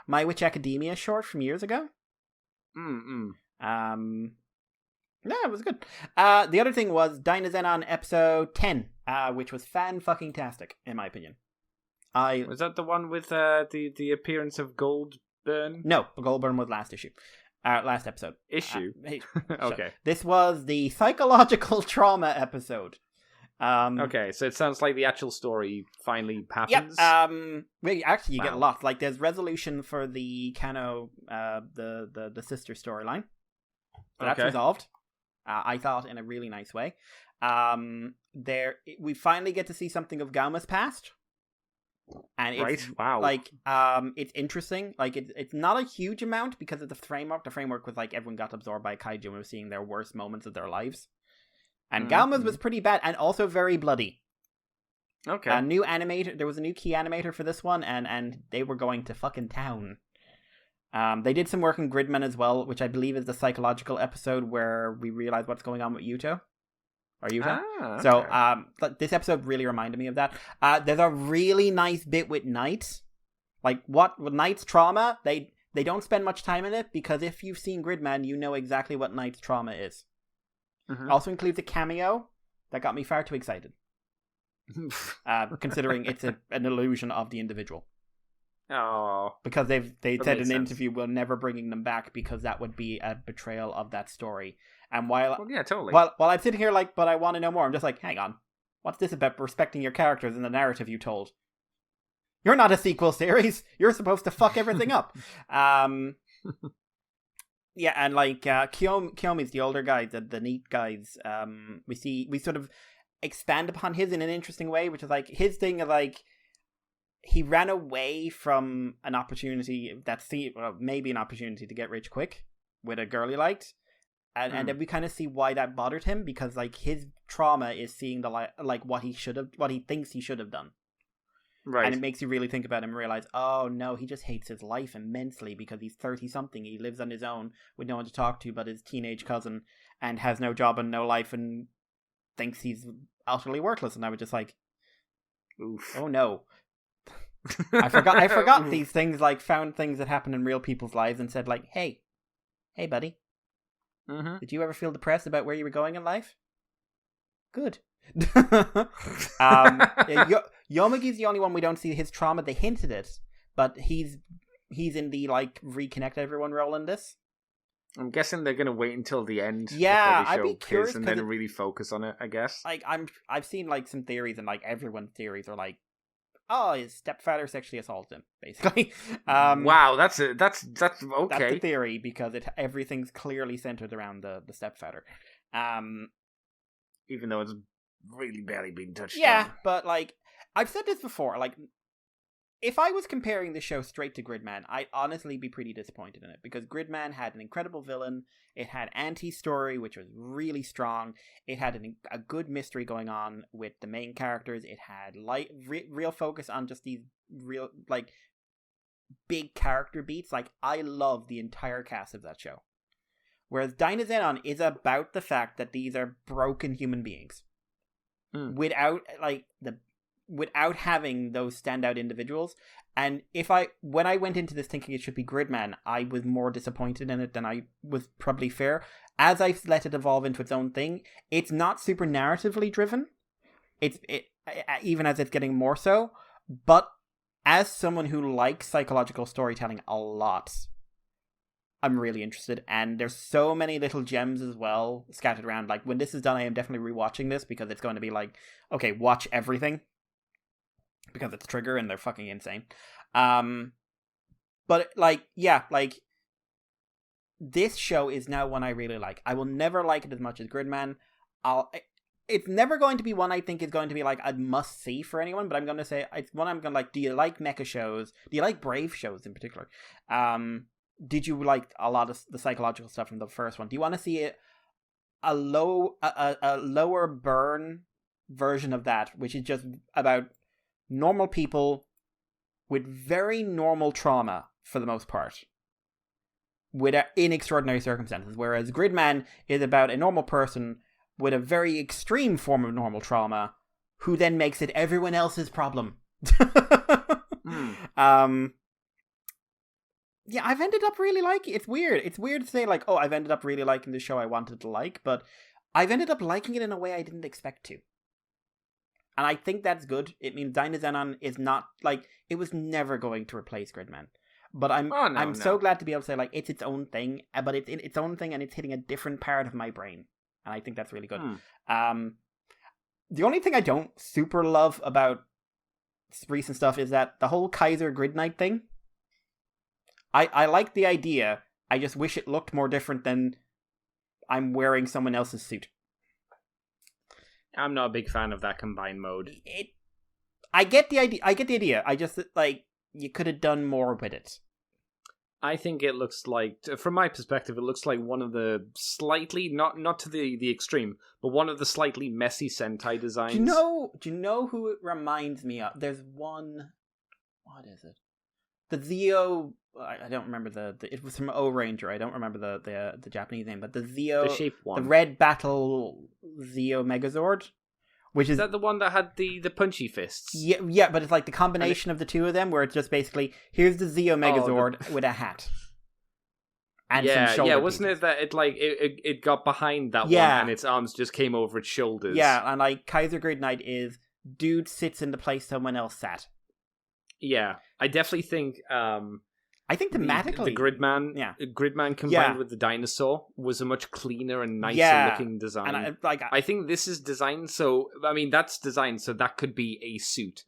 My Witch Academia short from years ago. Yeah, it was good. The other thing was Dynazenon episode 10, which was fan-fucking-tastic, in my opinion. Was that the one with the appearance of Goldburn? No, Goldburn was last issue. Last episode. Okay. So, this was the psychological trauma episode. Okay, so it sounds like the actual story finally happens. Yep. Well, actually, you get a lot. Like, there's resolution for the Kano, the sister storyline. So that's resolved. I thought in a really nice way. We finally get to see something of Gauma's past, and it's it's interesting. Like, it's not a huge amount because of the framework. The framework was like everyone got absorbed by Kaiju and was seeing their worst moments of their lives. And Gauma's was pretty bad and also very bloody. Okay. A new animator, there was a new key animator for this one, and they were going to fucking town. They did some work in Gridman as well, which I believe is the psychological episode where we realize what's going on with Yuto. Or Yuta. Okay. So, this episode really reminded me of that. There's a really nice bit with Knight. Like, with Knight's trauma, they don't spend much time in it, because if you've seen Gridman, you know exactly what Knight's trauma is. Mm-hmm. Also includes a cameo that got me far too excited. Considering it's an illusion of the individual. Oh. Because they said in an interview, we're never bringing them back because that would be a betrayal of that story. And while I'm sitting here like, but I want to know more, I'm just like, hang on. What's this about respecting your characters in the narrative you told? You're not a sequel series. You're supposed to fuck everything up. Yeah, and like Kiyomi's the older guy, the neat guys. We sort of expand upon his in an interesting way, which is like his thing of like he ran away from an opportunity maybe an opportunity to get rich quick with a girl he liked. And then we kind of see why that bothered him, because like his trauma is seeing the what he thinks he should have done. Right. And it makes you really think about him and realize, oh no, he just hates his life immensely because he's 30-something. He lives on his own with no one to talk to but his teenage cousin, and has no job and no life and thinks he's utterly worthless. And I was just like, oof. Oh no. I forgot these things, like found things that happen in real people's lives and said like, hey buddy. Mm-hmm. Did you ever feel depressed about where you were going in life? Good. Yomigi's the only one we don't see his trauma. They hinted it, but he's in the like reconnect everyone role in this. I'm guessing they're gonna wait until the end. Yeah, before they show I'd be curious and then really focus on it, I guess. Like I've seen like some theories, and like everyone's theories are like, oh, his stepfather sexually assaulted him, basically. Wow, that's okay. That's the theory, because everything's clearly centered around the stepfather. Even though it's really barely been touched on. Yeah, but like I've said this before, like if I was comparing the show straight to Gridman, I'd honestly be pretty disappointed in it, because Gridman had an incredible villain. It had anti-story, which was really strong. It had a good mystery going on with the main characters. It had real focus on just these real, like, big character beats. Like, I love the entire cast of that show. Whereas Dynazenon is about the fact that these are broken human beings. Without having those standout individuals. And when I went into this thinking it should be Gridman, I was more disappointed in it than I was probably fair. As I've let it evolve into its own thing, it's not super narratively driven. It even as it's getting more so. But as someone who likes psychological storytelling a lot, I'm really interested. And there's so many little gems as well scattered around. Like, when this is done, I am definitely rewatching this, because it's going to be like, okay, watch everything, because it's Trigger and they're fucking insane. But like, yeah, like, this show is now one I really like. I will never like it as much as Gridman. It's never going to be one I think is going to be like a must see for anyone, but I'm going to say it's one I'm going to like. Do you like mecha shows? Do you like Brave shows in particular? Did you like a lot of the psychological stuff from the first one? Do you want to see a lower burn version of that, which is just about normal people with very normal trauma for the most part, in extraordinary circumstances, whereas Gridman is about a normal person with a very extreme form of normal trauma who then makes it everyone else's problem. Yeah, I've ended up really liking it. It's weird. It's weird to say, like, oh, I've ended up really liking the show I wanted to like, but I've ended up liking it in a way I didn't expect to. And I think that's good. It means Dynazenon is not, like, it was never going to replace Gridman. But I'm so glad to be able to say, like, it's its own thing, but it's its own thing and it's hitting a different part of my brain. And I think that's really good. The only thing I don't super love about recent stuff is that the whole Kaiser Grid Knight thing, I like the idea. I just wish it looked more different than I'm wearing someone else's suit. I'm not a big fan of that combined mode. I get the idea. I just, like, you could have done more with it. I think it looks like, from my perspective, it looks like one of the slightly, not to the extreme, but one of the slightly messy Sentai designs. Do you know who it reminds me of? There's one, what is it? The Zeo, I don't remember it was from O-Ranger. I don't remember the Japanese name, but the Zeo, the shape one, the Red Battle Zeo Megazord, which is that the one that had the punchy fists? Yeah, but it's like the combination of the two of them, where it's just basically, here's the Zeo Megazord with a hat. And some shoulder wasn't pieces. it that it got behind that one and its arms just came over its shoulders? Yeah, and like Kaiser Grid Knight is dude sits in the place someone else sat. Yeah, I definitely think. I think thematically, the Gridman combined with the dinosaur was a much cleaner and nicer looking design. And I think this is designed so. I mean, that's designed so that could be a suit.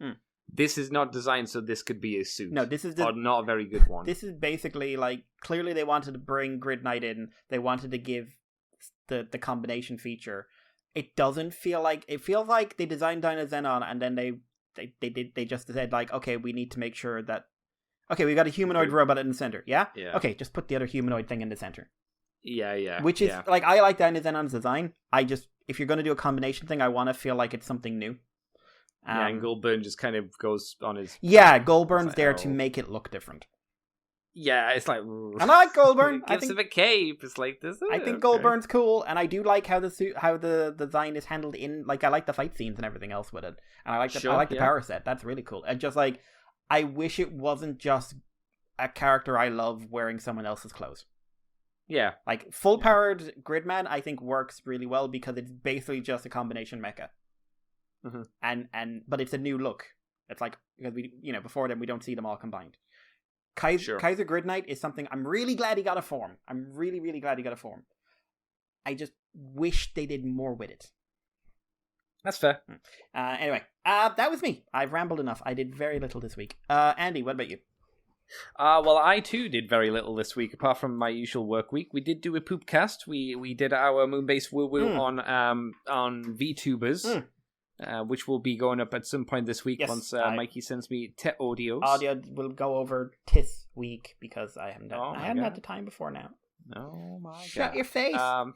This is not designed so this could be a suit. No, this is not a very good one. This is basically like, clearly they wanted to bring Grid Knight in. They wanted to give the combination feature. It doesn't feel like, it feels like they designed Dynazenon and then they they just said like, okay, we need to make sure that we got a humanoid robot in the center. Yeah. Okay, just put the other humanoid thing in the center. Yeah. Which is like, I like that in on design. If you're going to do a combination thing, I want to feel like it's something new. And Goldburn just kind of goes on his... Yeah, Goldburn's there to make it look different. Yeah, it's like... And I like Goldburn. I think him a cape. It's like this. I think Goldburn's cool, and I do like how the design is handled in... Like, I like the fight scenes and everything else with it. And I like the power set. That's really cool. And just like, I wish it wasn't just a character I love wearing someone else's clothes. Yeah. Like, full-powered Gridman, I think, works really well because it's basically just a combination mecha. Mm-hmm. But it's a new look. It's like, because before then we don't see them all combined. Kaiser Grid Knight is something I'm really glad he got a form. I'm really, really glad he got a form. I just wish they did more with it. That's fair. Anyway, that was me. I've rambled enough. I did very little this week. Andy, what about you? Well, I too did very little this week, apart from my usual work week. We did do a poopcast. We did our Moonbase woo woo on VTubers. Which will be going up at some point this week once Mikey sends me audios. Audio will go over this week because I haven't had the time before now. Oh my god. Shut your face. Apart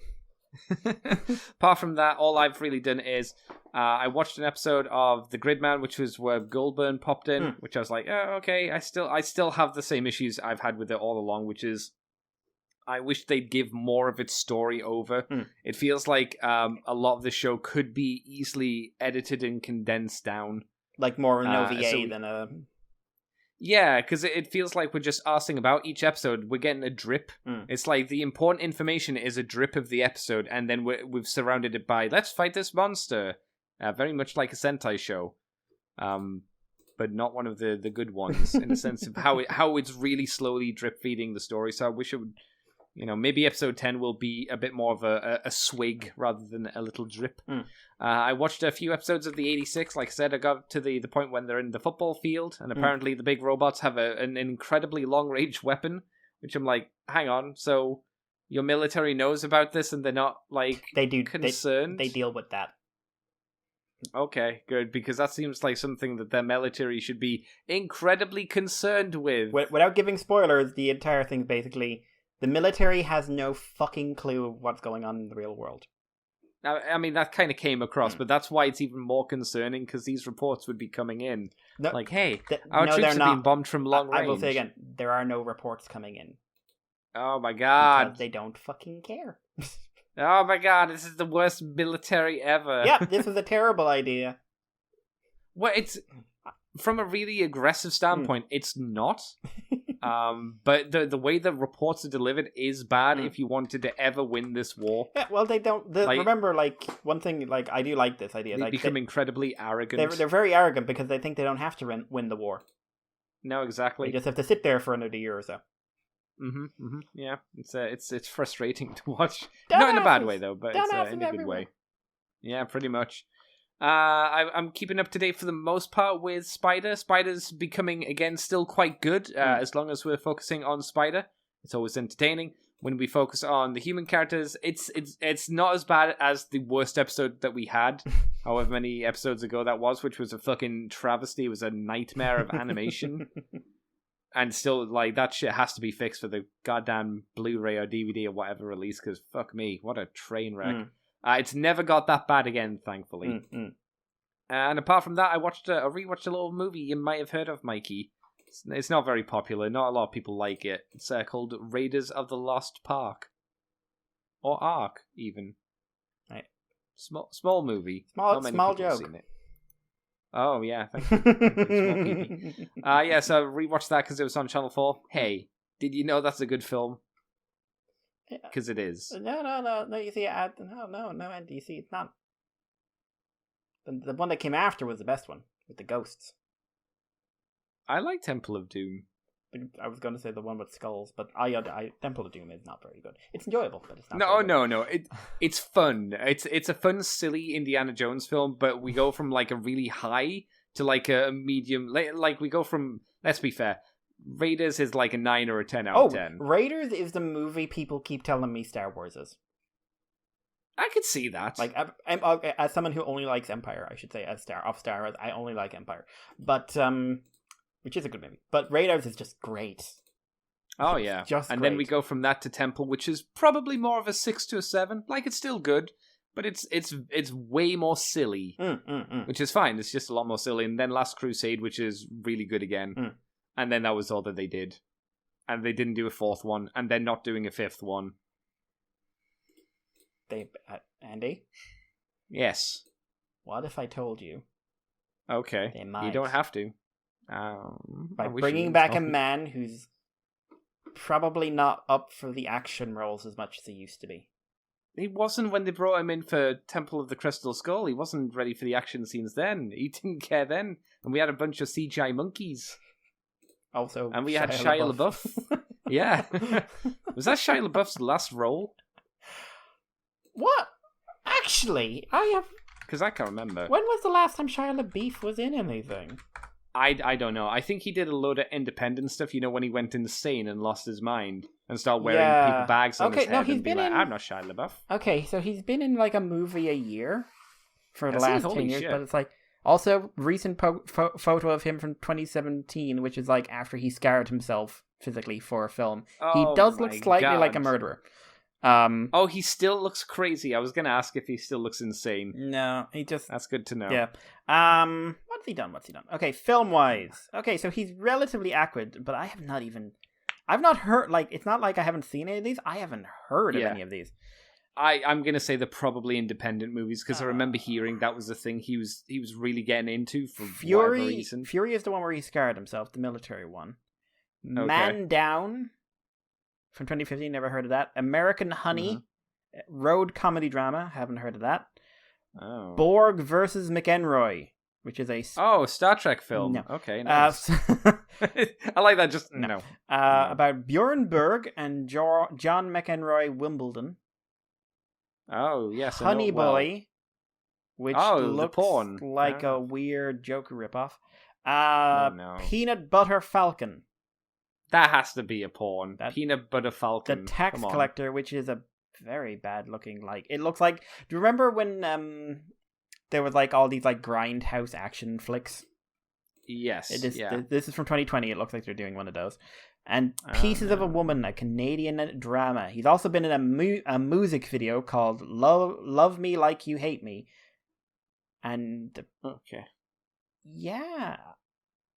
from that, all I've really done is I watched an episode of The Gridman, which was where Goldburn popped in, which I was like, oh, okay, I still have the same issues I've had with it all along, which is I wish they'd give more of its story over. It feels like a lot of the show could be easily edited and condensed down. Like more an OVA than a... Yeah, because it feels like we're just arsing about each episode. We're getting a drip. It's like the important information is a drip of the episode, and then we've surrounded it by, let's fight this monster. Very much like a Sentai show. But not one of the good ones, in the sense of how it's really slowly drip feeding the story. So I wish it would... maybe episode 10 will be a bit more of a swig rather than a little drip. I watched a few episodes of the 86. Like I said, I got to the point when they're in the football field, and apparently the big robots have an incredibly long-range weapon, which I'm like, hang on, so your military knows about this and they're not, like, concerned? They deal with that. Okay, good, because that seems like something that their military should be incredibly concerned with. Without giving spoilers, the entire thing basically... The military has no fucking clue what's going on in the real world. I mean, that kind of came across, but that's why it's even more concerning, because these reports would be coming in. No, like, hey, our troops are being bombed from long range. I will say again, there are no reports coming in. Oh my god. Because they don't fucking care. Oh my god, this is the worst military ever. Yeah, this was a terrible idea. Well, it's... From a really aggressive standpoint, it's not. But the way the reports are delivered is bad if you wanted to ever win this war. Yeah, well, they don't... remember, like, one thing, like, I do like this idea. They become incredibly arrogant. They're very arrogant because they think they don't have to win the war. No, exactly. They just have to sit there for another year or so. Yeah, it's frustrating to watch. Not in a bad way, though, but it's in a good way. Yeah, pretty much. I'm keeping up to date for the most part with Spider. Spider's becoming, again, still quite good, as long as we're focusing on Spider. It's always entertaining. When we focus on the human characters, it's not as bad as the worst episode that we had, however many episodes ago that was, which was a fucking travesty. It was a nightmare of animation. And still, like, that shit has to be fixed for the goddamn Blu-ray or DVD or whatever release, because fuck me, what a train wreck. It's never got that bad again, thankfully. And apart from that, I rewatched a little movie you might have heard of, Mikey. It's not very popular. Not a lot of people like it. It's called Raiders of the Lost Park. Or Ark, even. Right. Small movie. Small joke. Seen it. Oh, yeah, thank you. Yeah, so I rewatched that because it was on Channel 4. Hey, did you know that's a good film? Because it is. No, you see, no, Andy, you see, it's not. The one that came after was the best one, with the ghosts. I like Temple of Doom. I was going to say the one with skulls, but Temple of Doom is not very good. It's enjoyable, but it's not No. It's fun. It's a fun, silly Indiana Jones film, but we go from, like, a really high to, like, a medium. Like, we go from, let's be fair, Raiders is like a 9 or a 10 out of 10. Raiders is the movie people keep telling me Star Wars is. I could see that. Like, as someone who only likes Empire, I should say, as Star Wars, I only like Empire. But, which is a good movie. But Raiders is just great. Oh, yeah. And then we go from that to Temple, which is probably more of a 6 to a 7. Like, it's still good, but it's way more silly, which is fine. It's just a lot more silly. And then Last Crusade, which is really good again. And then that was all that they did. And they didn't do a 4th one, and they're not doing a 5th one. Andy? Yes. What if I told you? Okay. They might. You don't have to. By bringing back a man who's probably not up for the action roles as much as he used to be. He wasn't when they brought him in for Temple of the Crystal Skull. He wasn't ready for the action scenes then. He didn't care then. And we had a bunch of CGI monkeys. Also, and we had Shia LaBeouf. Yeah. Was that Shia LaBeouf's last role? What? Actually, I have... Because I can't remember. When was the last time Shia LaBeouf was in anything? I don't know. I think he did a load of independent stuff, when he went insane and lost his mind and started wearing paper bags on his head and be like, I'm not Shia LaBeouf. Okay, so he's been in like a movie a year for the last 10 years, but it's like... Also, recent photo of him from 2017, which is like after he scarred himself physically for a film. He does look slightly like a murderer. He still looks crazy. I was going to ask if he still looks insane. No, he just... That's good to know. Yeah. What's he done? Okay, film-wise. Okay, so he's relatively accurate, but I've not heard, like, it's not like I haven't seen any of these. I haven't heard of any of these. I'm going to say they're probably independent movies, because I remember hearing that was the thing he was really getting into for whatever reason. Fury is the one where he scarred himself, the military one. Okay. Man Down from 2015, never heard of that. American Honey, road comedy drama, haven't heard of that. Oh. Borg versus McEnroy, which is a... Star Trek film. No. Okay, nice. I like that, just... No. About Bjorn Berg and John McEnroy Wimbledon. Oh, yes. Honey Boy, which looks porn. like a weird Joker ripoff. No. Peanut Butter Falcon. That has to be a porn. Peanut Butter Falcon. The Tax Collector, which is a very bad looking, like... It looks like... Do you remember when there was like all these like grindhouse action flicks? Yes. This is from 2020. It looks like they're doing one of those. And Pieces of a Woman, a Canadian drama. He's also been in a music video called Love Me Like You Hate Me. And... Okay. Yeah.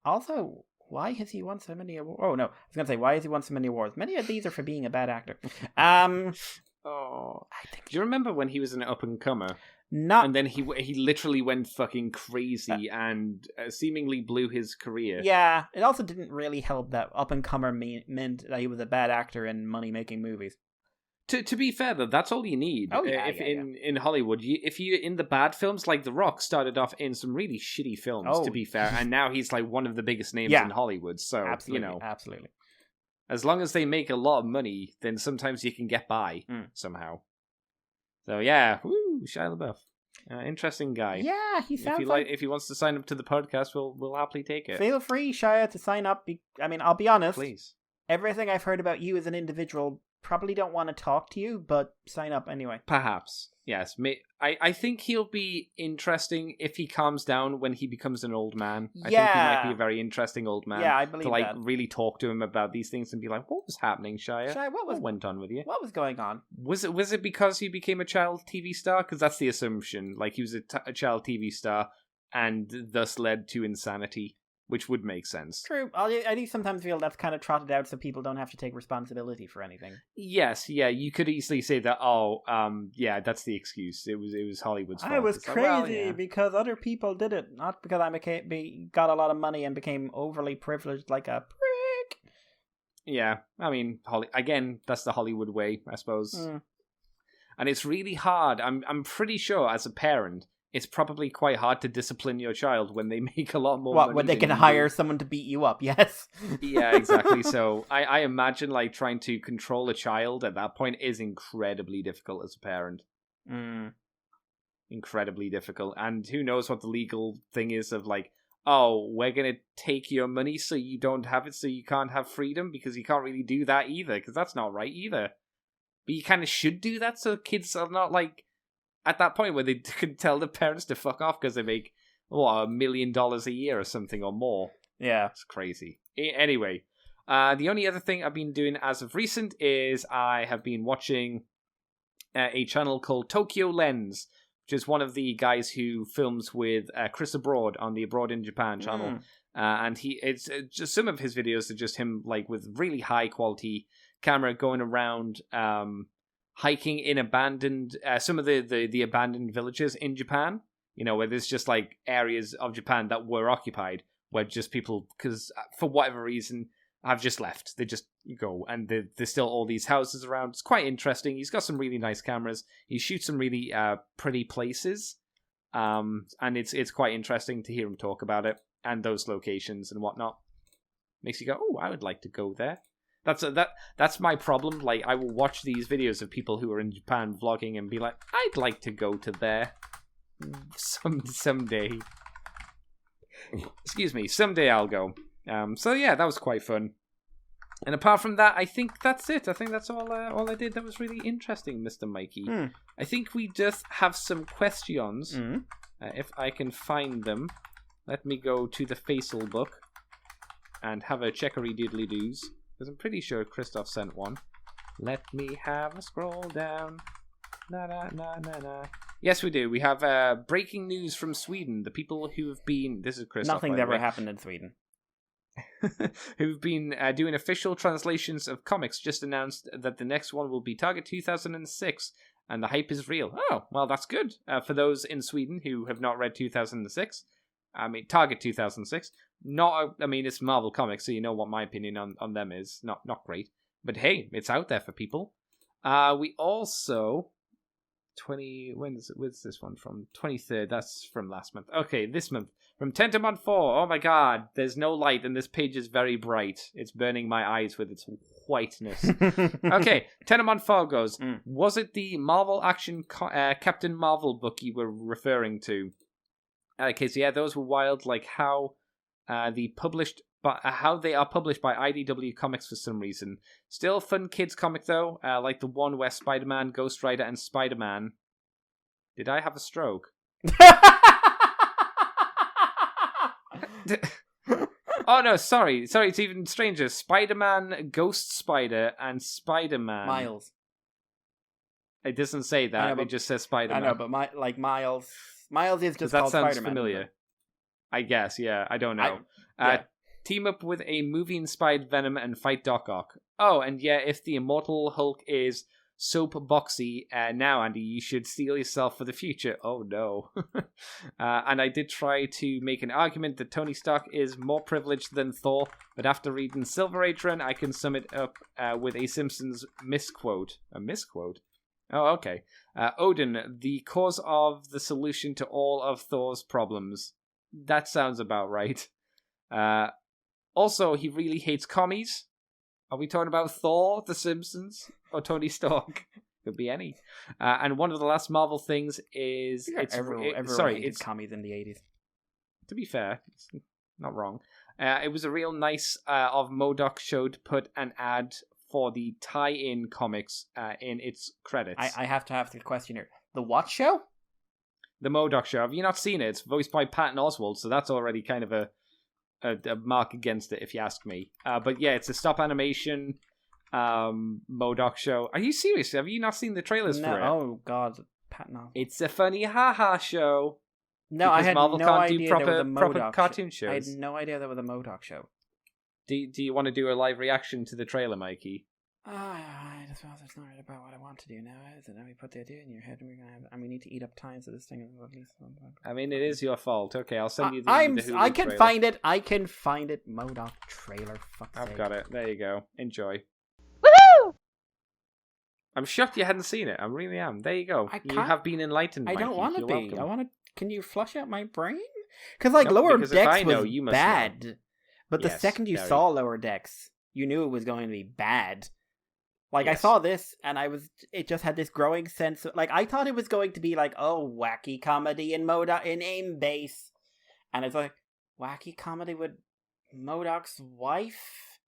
Also, why has he won so many awards? Oh, no. I was going to say, why has he won so many awards? Many of these are for being a bad actor. Do you remember when he was an up-and-comer? Not... And then he literally went fucking crazy and seemingly blew his career. Yeah, it also didn't really help that up-and-comer meant that he was a bad actor in money-making movies. To be fair, though, that's all you need. Oh, yeah, in Hollywood. If you're in the bad films, like The Rock started off in some really shitty films, to be fair, and now he's like one of the biggest names in Hollywood, so, absolutely, absolutely. As long as they make a lot of money, then sometimes you can get by somehow. So yeah, Shia LaBeouf, interesting guy. Yeah, he sounds if he wants to sign up to the podcast, we'll happily take it. Feel free, Shia, to sign up. I'll be honest. Please. Everything I've heard about you as an individual, probably don't want to talk to you, but sign up anyway. Perhaps. Yes. I think he'll be interesting if he calms down when he becomes an old man. I think he might be a very interesting old man. Yeah, I believe that. To really talk to him about these things and be like, what was happening, Shia? What went on with you? What was going on? Was it because he became a child TV star? Because that's the assumption. Like, he was a child TV star and thus led to insanity. Which would make sense. True. I do sometimes feel that's kind of trotted out so people don't have to take responsibility for anything. Yes, yeah. You could easily say that, that's the excuse. It was Hollywood's fault. I was crazy because other people did it, not because I got a lot of money and became overly privileged like a prick. Yeah, I mean, again, that's the Hollywood way, I suppose. And it's really hard. I'm pretty sure, as a parent, it's probably quite hard to discipline your child when they make a lot more money. When they can hire someone to beat you up, yes. Yeah, exactly. So I imagine like trying to control a child at that point is incredibly difficult as a parent. Incredibly difficult. And who knows what the legal thing is of like, we're going to take your money so you don't have it, so you can't have freedom, because you can't really do that either, because that's not right either. But you kind of should do that so kids are not like at that point where they can tell the parents to fuck off because they make, $1 million a year or something or more. Yeah. It's crazy. Anyway, the only other thing I've been doing as of recent is I have been watching a channel called Tokyo Lens, which is one of the guys who films with Chris Abroad on the Abroad in Japan channel. And it's just some of his videos are just him like with really high quality camera going around hiking in abandoned some of the abandoned villages in Japan, where there's just like areas of Japan that were occupied where just people, because for whatever reason, have just left. They just go, and there's still all these houses around. It's quite interesting. He's got some really nice cameras. He shoots some really pretty places, and it's quite interesting to hear him talk about it and those locations and whatnot. Makes you go, oh, I would like to go there. That's my problem. Like, I will watch these videos of people who are in Japan vlogging and be like, I'd like to go to there someday. Excuse me, someday I'll go. So yeah, that was quite fun. And apart from that, I think that's it. I think that's all I did. That was really interesting, Mr. Mikey. I think we just have some questions. If I can find them. Let me go to the Faisal book and have a checkery doodly doos. Because I'm pretty sure Christoph sent one. Let me have a scroll down. Na na na na na. Yes, we do. We have breaking news from Sweden. The people who have been... This is Christoph. Nothing's ever happened in Sweden. Who've been doing official translations of comics just announced that the next one will be Target 2006, and the hype is real. Oh, well, that's good. For those in Sweden who have not read 2006, I mean, Target 2006, it's Marvel Comics, so you know what my opinion on them is. Not great. But hey, it's out there for people. We also... when's this one from? 23rd, that's from last month. Okay, this month. From 10 to month 4. Oh my god, there's no light and this page is very bright. It's burning my eyes with its whiteness. Okay, 10 to month 4 goes. Was it the Marvel Action Captain Marvel book you were referring to? Okay, so yeah, those were wild, like how how they are published by IDW Comics for some reason. Still fun kids comic though, like the one where Spider-Man, Ghost Rider, and Spider-Man... Did I have a stroke? Oh no, sorry, it's even stranger. Spider-Man, Ghost Spider, and Spider-Man. Miles. It doesn't say that, it just says Spider-Man. I know, but Miles is just that called sounds Spider-Man. Familiar. I guess, yeah, I don't know. Yeah. Team up with a movie-inspired Venom and fight Doc Ock. Oh, and yeah, if the Immortal Hulk is soapboxy now, Andy, you should steel yourself for the future. Oh, no. And I did try to make an argument that Tony Stark is more privileged than Thor, but after reading Silver Age Run, I can sum it up with a Simpsons misquote. A misquote? Oh, okay. Odin, the cause of the solution to all of Thor's problems. That sounds about right. Also, he really hates commies. Are we talking about Thor, The Simpsons, or Tony Stark? Could be any. And one of the last Marvel things is... Everyone hated commies in the 80s. To be fair, it's not wrong. It was a real nice of MODOK show to put an ad for the tie-in comics in its credits. I have to ask a question here. The what show? The MODOK show. Have you not seen it? It's voiced by Patton Oswalt, so that's already kind of a mark against it, if you ask me. But yeah, it's a stop animation MODOK show. Are you serious? Have you not seen the trailers for it? Oh god, Patton Oswalt. It's a funny haha show. No, I had Marvel no can't idea do there was a proper cartoon shows. I had no idea there was a MODOK show. Do you want to do a live reaction to the trailer, Mikey? I just thought it's not really about what I want to do now, is it? Now we put the idea in your head, and we need to eat up time so this thing is at least. I mean, it is your fault. Okay, I'll send you the. I can trailer. find it. I can find it. MODOK trailer. I've got it. There you go. Enjoy. Woohoo! I'm shocked you hadn't seen it. I really am. There you go. You have been enlightened. I Mikey. don't want to You're be. welcome. I want to. Can you flush out my brain? Because Lower Decks was bad. But the second you saw Lower Decks, you knew it was going to be bad. Like, I saw this, and it just had this growing sense of, like, I thought it was going to be like, oh, wacky comedy in Moonbase. And it's like, wacky comedy with MODOK's wife,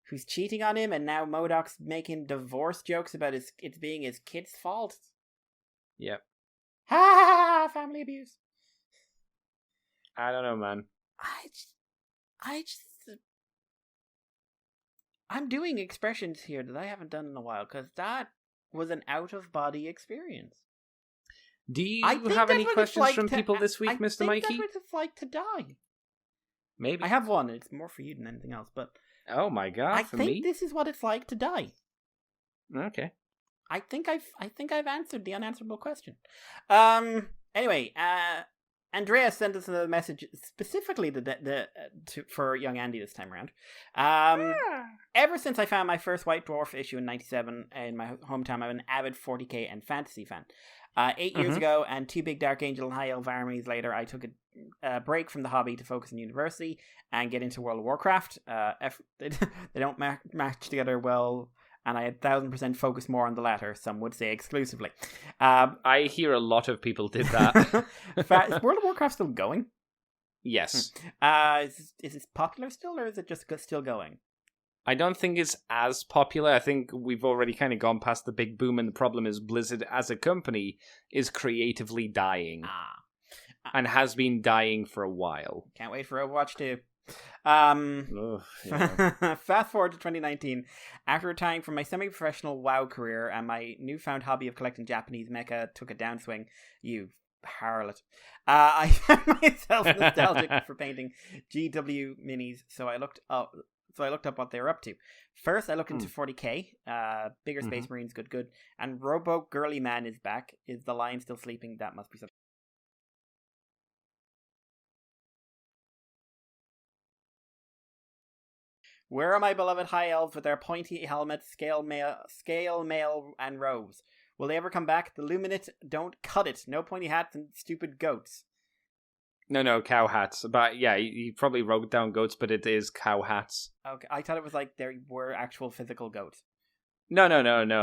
who's cheating on him, and now MODOK's making divorce jokes about it being his kid's fault. Yep. Ha! Family abuse. I don't know, man. I'm doing expressions here that I haven't done in a while because that was an out-of-body experience. Do you have any questions from people this week, Mr. Mikey? I think that's what it's like to die. Maybe. I have one. It's more for you than anything else, but... Oh my god, I think this is what it's like to die. Okay. I think I've answered the unanswerable question. Anyway, Andrea sent us a message specifically for young Andy this time around. Ever since I found my first White Dwarf issue in '97 in my hometown, I'm an avid 40k and fantasy fan. 8 years ago, and 2 big Dark Angel and High Elf armies later, I took a break from the hobby to focus on university and get into World of Warcraft. They don't match together well, and I 1000% focus more on the latter, some would say exclusively. I hear a lot of people did that. Is World of Warcraft still going? Yes. Is it popular still, or is it just still going? I don't think it's as popular. I think we've already kind of gone past the big boom, and the problem is Blizzard as a company is creatively dying. And has been dying for a while. Can't wait for Overwatch 2. Yeah. Fast forward to 2019. After retiring from my semi-professional WoW career and my newfound hobby of collecting Japanese mecha took a downswing, you harlot, I found myself nostalgic for painting GW minis, so I looked up what they were up to. First, I looked into 40k, bigger Space Marines, good, and Rowboat Girly Man is back. Is the lion still sleeping? That must be something. Where are my beloved high elves with their pointy helmets, scale mail, and robes? Will they ever come back? The Luminate, don't cut it. No pointy hats and stupid goats. No, cow hats. But yeah, he probably wrote down goats, but it is cow hats. Okay, I thought it was like there were actual physical goats. No.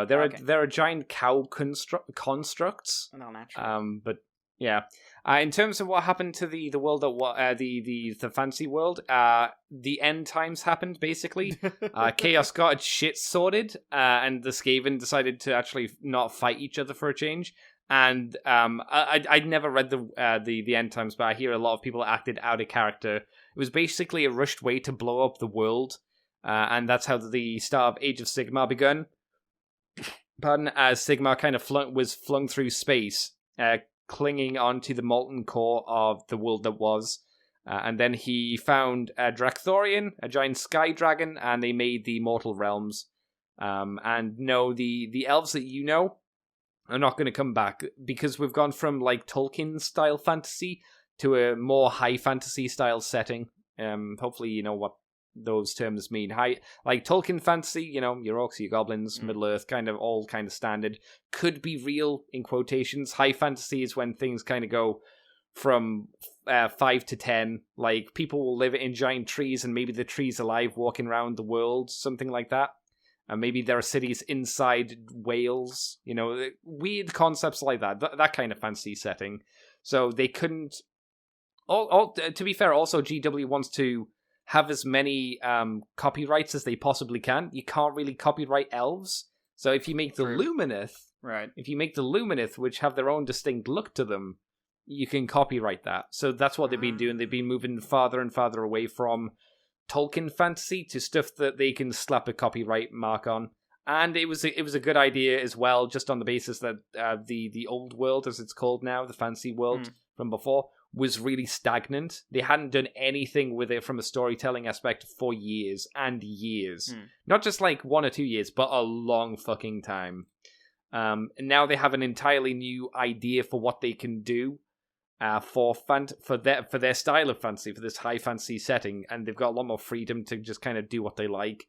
They're a giant cow constructs. No, naturally. But yeah. In terms of what happened to the world that the fantasy world, the end times happened basically. Chaos got its shit sorted, and the Skaven decided to actually not fight each other for a change. And I'd never read the end times, but I hear a lot of people acted out of character. It was basically a rushed way to blow up the world, and that's how the start of Age of Sigmar begun. Pardon, as Sigmar kind of was flung through space, clinging onto the molten core of the world that was. And then he found a Drakthorian, a giant sky dragon, and they made the Mortal Realms. And no, the elves that you know are not going to come back, because we've gone from like Tolkien-style fantasy to a more high fantasy style setting. Hopefully you know what those terms mean. High, like Tolkien fantasy, you know, your orcs, your goblins, Middle-earth, all kind of standard. Could be real, in quotations. High fantasy is when things kind of go from 5 to 10. Like, people will live in giant trees, and maybe the tree's alive walking around the world, something like that. And maybe there are cities inside whales, you know, weird concepts like that. That kind of fantasy setting. So they couldn't... to be fair, also GW wants to have as many copyrights as they possibly can. You can't really copyright elves. So if you make the Lumineth, right? If you make the Lumineth, which have their own distinct look to them, you can copyright that. So that's what they've been doing. They've been moving farther and farther away from Tolkien fantasy to stuff that they can slap a copyright mark on. And it was a good idea as well, just on the basis that the old world, as it's called now, the fantasy world from before, was really stagnant. They hadn't done anything with it from a storytelling aspect for years and years. Not just like 1 or 2 years, but a long fucking time. And now they have an entirely new idea for what they can do for their style of fantasy, for this high fantasy setting, and they've got a lot more freedom to just kind of do what they like.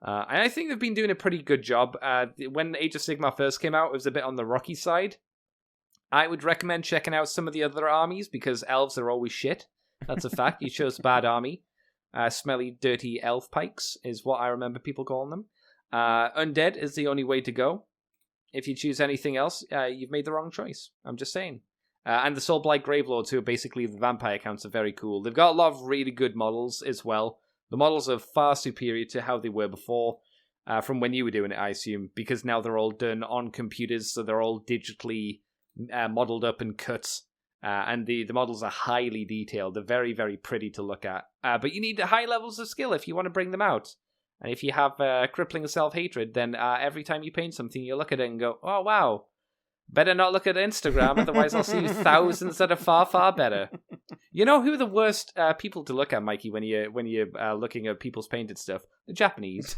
And I think they've been doing a pretty good job. When Age of Sigmar first came out, it was a bit on the rocky side. I would recommend checking out some of the other armies, because elves are always shit. That's a fact. You chose a bad army. Smelly, dirty elf pikes is what I remember people calling them. Undead is the only way to go. If you choose anything else, you've made the wrong choice. I'm just saying. And the Soulblight Gravelords, who are basically the vampire counts, are very cool. They've got a lot of really good models as well. The models are far superior to how they were before, from when you were doing it, I assume, because now they're all done on computers, so they're all digitally modeled up and cut. And the models are highly detailed. They're very, very pretty to look at. But you need high levels of skill if you want to bring them out. And if you have crippling self-hatred, then every time you paint something, you look at it and go, oh, wow. Better not look at Instagram, otherwise I'll see thousands that are far, far better. You know who are the worst people to look at, Mikey, when you're looking at people's painted stuff? The Japanese.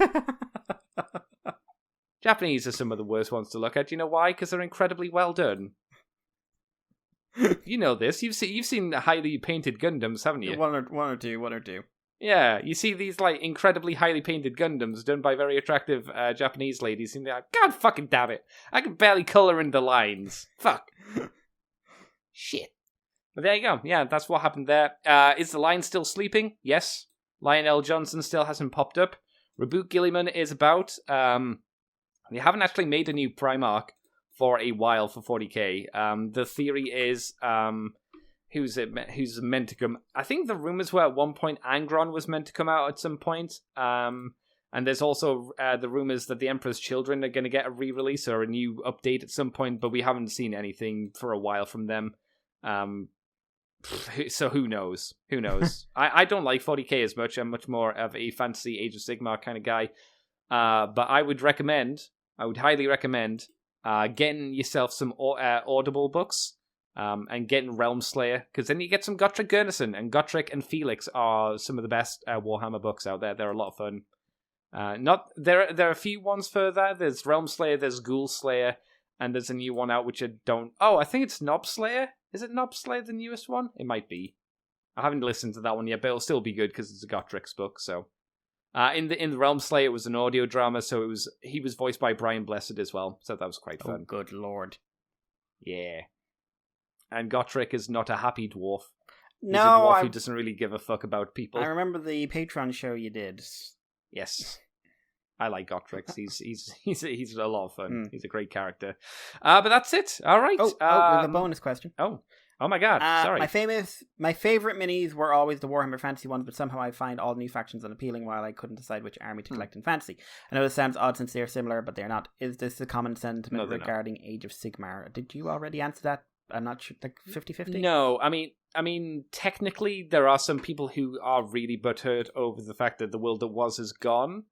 Japanese are some of the worst ones to look at. You know why? Because they're incredibly well done. You know this. You've seen highly painted Gundams, haven't you? One or two. Yeah, you see these like incredibly highly painted Gundams done by very attractive Japanese ladies, and they're like, God fucking damn it! I can barely color in the lines. Fuck. Shit. But there you go. Yeah, that's what happened there. Is the line still sleeping? Yes. Lionel Johnson still hasn't popped up. Reboot Gilliman is about. They haven't actually made a new Primarch for a while for 40k. The theory is who's meant to come. I think the rumors were at one point Angron was meant to come out at some point. And there's also the rumors that the Emperor's Children are going to get a re-release or a new update at some point, but we haven't seen anything for a while from them. So who knows? Who knows? I don't like 40k as much. I'm much more of a fantasy Age of Sigmar kind of guy. But I would highly recommend getting yourself some Audible books and getting Realm Slayer, because then you get some Gotrek Gurnison, and Gotrek and Felix are some of the best Warhammer books out there. They're a lot of fun. There are a few ones further. There's Realm Slayer, there's Ghoul Slayer, and there's a new one out which I don't... Oh, I think it's Nob Slayer. Is it Nob Slayer, the newest one? It might be. I haven't listened to that one yet, but it'll still be good because it's a Gotrek's book, so... In the Realm Slayer, it was an audio drama, so he was voiced by Brian Blessed as well, so that was quite fun. Oh, good lord. Yeah. And Gotrek is not a happy dwarf. No, he's a dwarf who doesn't really give a fuck about people. I remember the Patreon show you did. Yes. I like Gotrek. He's a lot of fun. He's a great character. But that's it. All right. We have a bonus question. Oh my god, sorry. My favorite minis were always the Warhammer Fantasy ones, but somehow I find all new factions unappealing while I couldn't decide which army to collect in Fantasy. I know this sounds odd since they're similar, but they're not. Is this a common sentiment regarding Age of Sigmar? Did you already answer that? I'm not sure, like 50-50? No, I mean, technically there are some people who are really butthurt over the fact that the world that was is gone.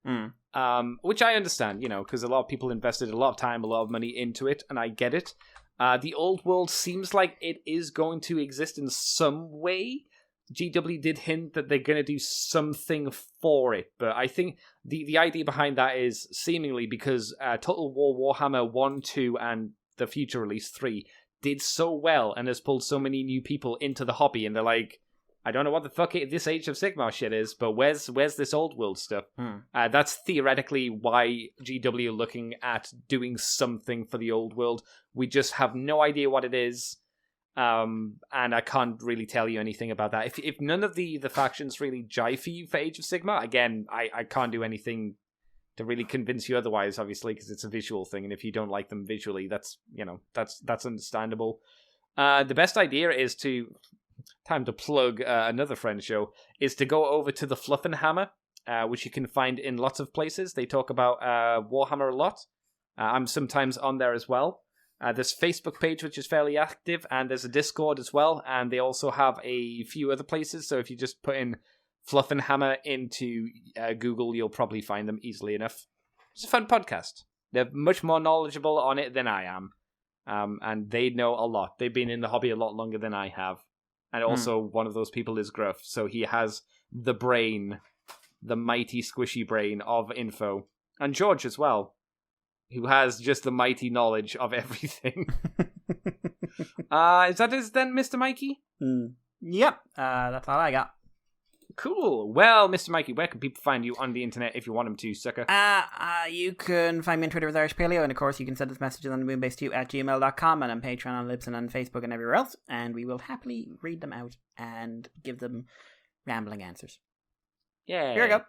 Which I understand, because a lot of people invested a lot of time, a lot of money into it, and I get it. The old world seems like it is going to exist in some way. GW did hint that they're going to do something for it, but I think the idea behind that is seemingly because Total War Warhammer 1, 2, and the future release 3 did so well and has pulled so many new people into the hobby, and they're like, I don't know what the fuck this Age of Sigmar shit is, but where's this old world stuff? That's theoretically why GW are looking at doing something for the old world. We just have no idea what it is, and I can't really tell you anything about that. If none of the factions really jive for you for Age of Sigmar, again, I can't do anything to really convince you otherwise, obviously, because it's a visual thing, and if you don't like them visually, that's understandable. The best idea is to... Time to plug another friend show, is to go over to the Fluff and Hammer, which you can find in lots of places. They talk about Warhammer a lot. I'm sometimes on there as well. There's a Facebook page, which is fairly active, and there's a Discord as well, and they also have a few other places, so if you just put in Fluff and Hammer into Google, you'll probably find them easily enough. It's a fun podcast. They're much more knowledgeable on it than I am, and they know a lot. They've been in the hobby a lot longer than I have. And also, one of those people is Gruff, so he has the brain, the mighty squishy brain of info. And George as well, who has just the mighty knowledge of everything. Is that it then, Mr. Mikey? Yep, that's all I got. Cool. Well, Mr. Mikey, where can people find you on the internet if you want them to, sucker? You can find me on Twitter as Irish Paleo, and of course you can send us messages on the Moonbase2 at gmail.com, and on Patreon, on Libsyn, on Facebook, and everywhere else, and we will happily read them out and give them rambling answers. Yeah. Here we go.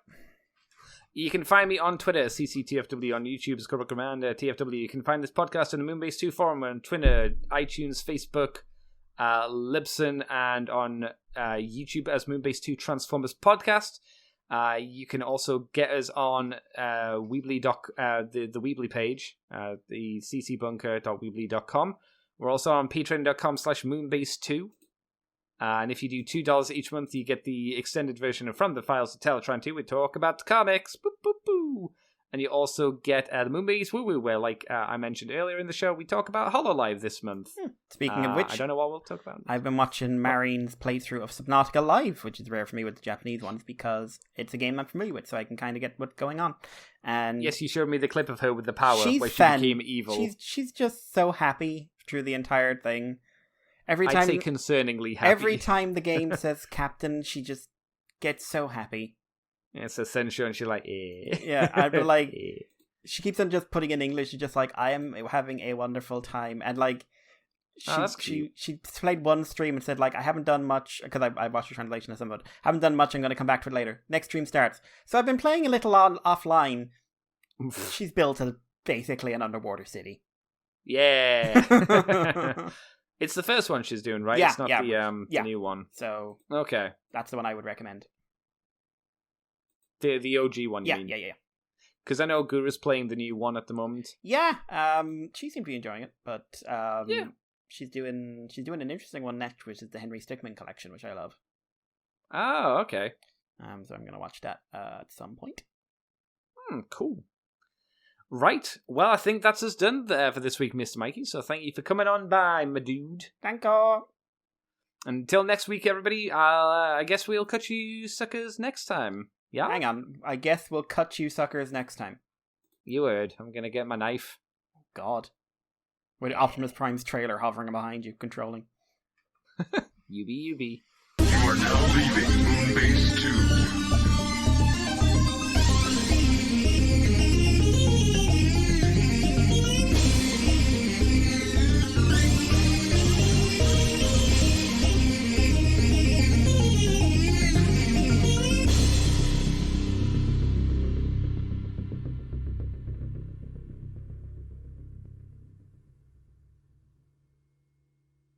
You can find me on Twitter, CCTFW, on YouTube, Scribble Command, TFW. You can find this podcast on the Moonbase2 forum, on Twitter, iTunes, Facebook, Libsyn, and on YouTube as Moonbase2 Transformers Podcast. You can also get us on Weebly the Weebly page, the ccbunker.weebly.com, We're also on patreon.com/moonbase2. And if you do $2 each month, you get the extended version of From the Files of Teletron 2. We talk about the comics. Boo, boo, boo. And you also get the Moonbase Woo Woo, where, like I mentioned earlier in the show, we talk about HoloLive this month. Speaking of which, I don't know what we'll talk about. I've been watching Marine's playthrough of Subnautica Live, which is rare for me with the Japanese ones because it's a game I'm familiar with, so I can kind of get what's going on. And yes, you showed me the clip of her with the power, where she became evil. She's just so happy through the entire thing. Every time, I'd say concerningly happy. Every time the game says Captain, she just gets so happy. Yeah, it's essential, and she's like, eh. Yeah, I'd be like, she keeps on just putting in English. She's just like, I am having a wonderful time. And like, she played one stream and said, like, I haven't done much, because I watched the translation of some of it. I haven't done much, I'm going to come back to it later. Next stream starts. So I've been playing a little offline. She's built basically an underwater city. Yeah. It's the first one she's doing, right? Yeah, it's not the new one. So okay, that's the one I would recommend. The OG one, you mean? Yeah. Because I know Guru's playing the new one at the moment. Yeah, she seemed to be enjoying it, but she's doing an interesting one next, which is the Henry Stickmin collection, which I love. Oh, okay. So I'm gonna watch that at some point. Cool. Right. Well, I think that's us done there for this week, Mr. Mikey. So thank you for coming on by, my dude. Thank you. Until next week, everybody. I guess we'll catch you suckers next time. Yeah? Hang on. I guess we'll cut you suckers next time. You heard. I'm going to get my knife. God. With Optimus Prime's trailer hovering behind you, controlling. You be. You are now leaving Moonbase 2.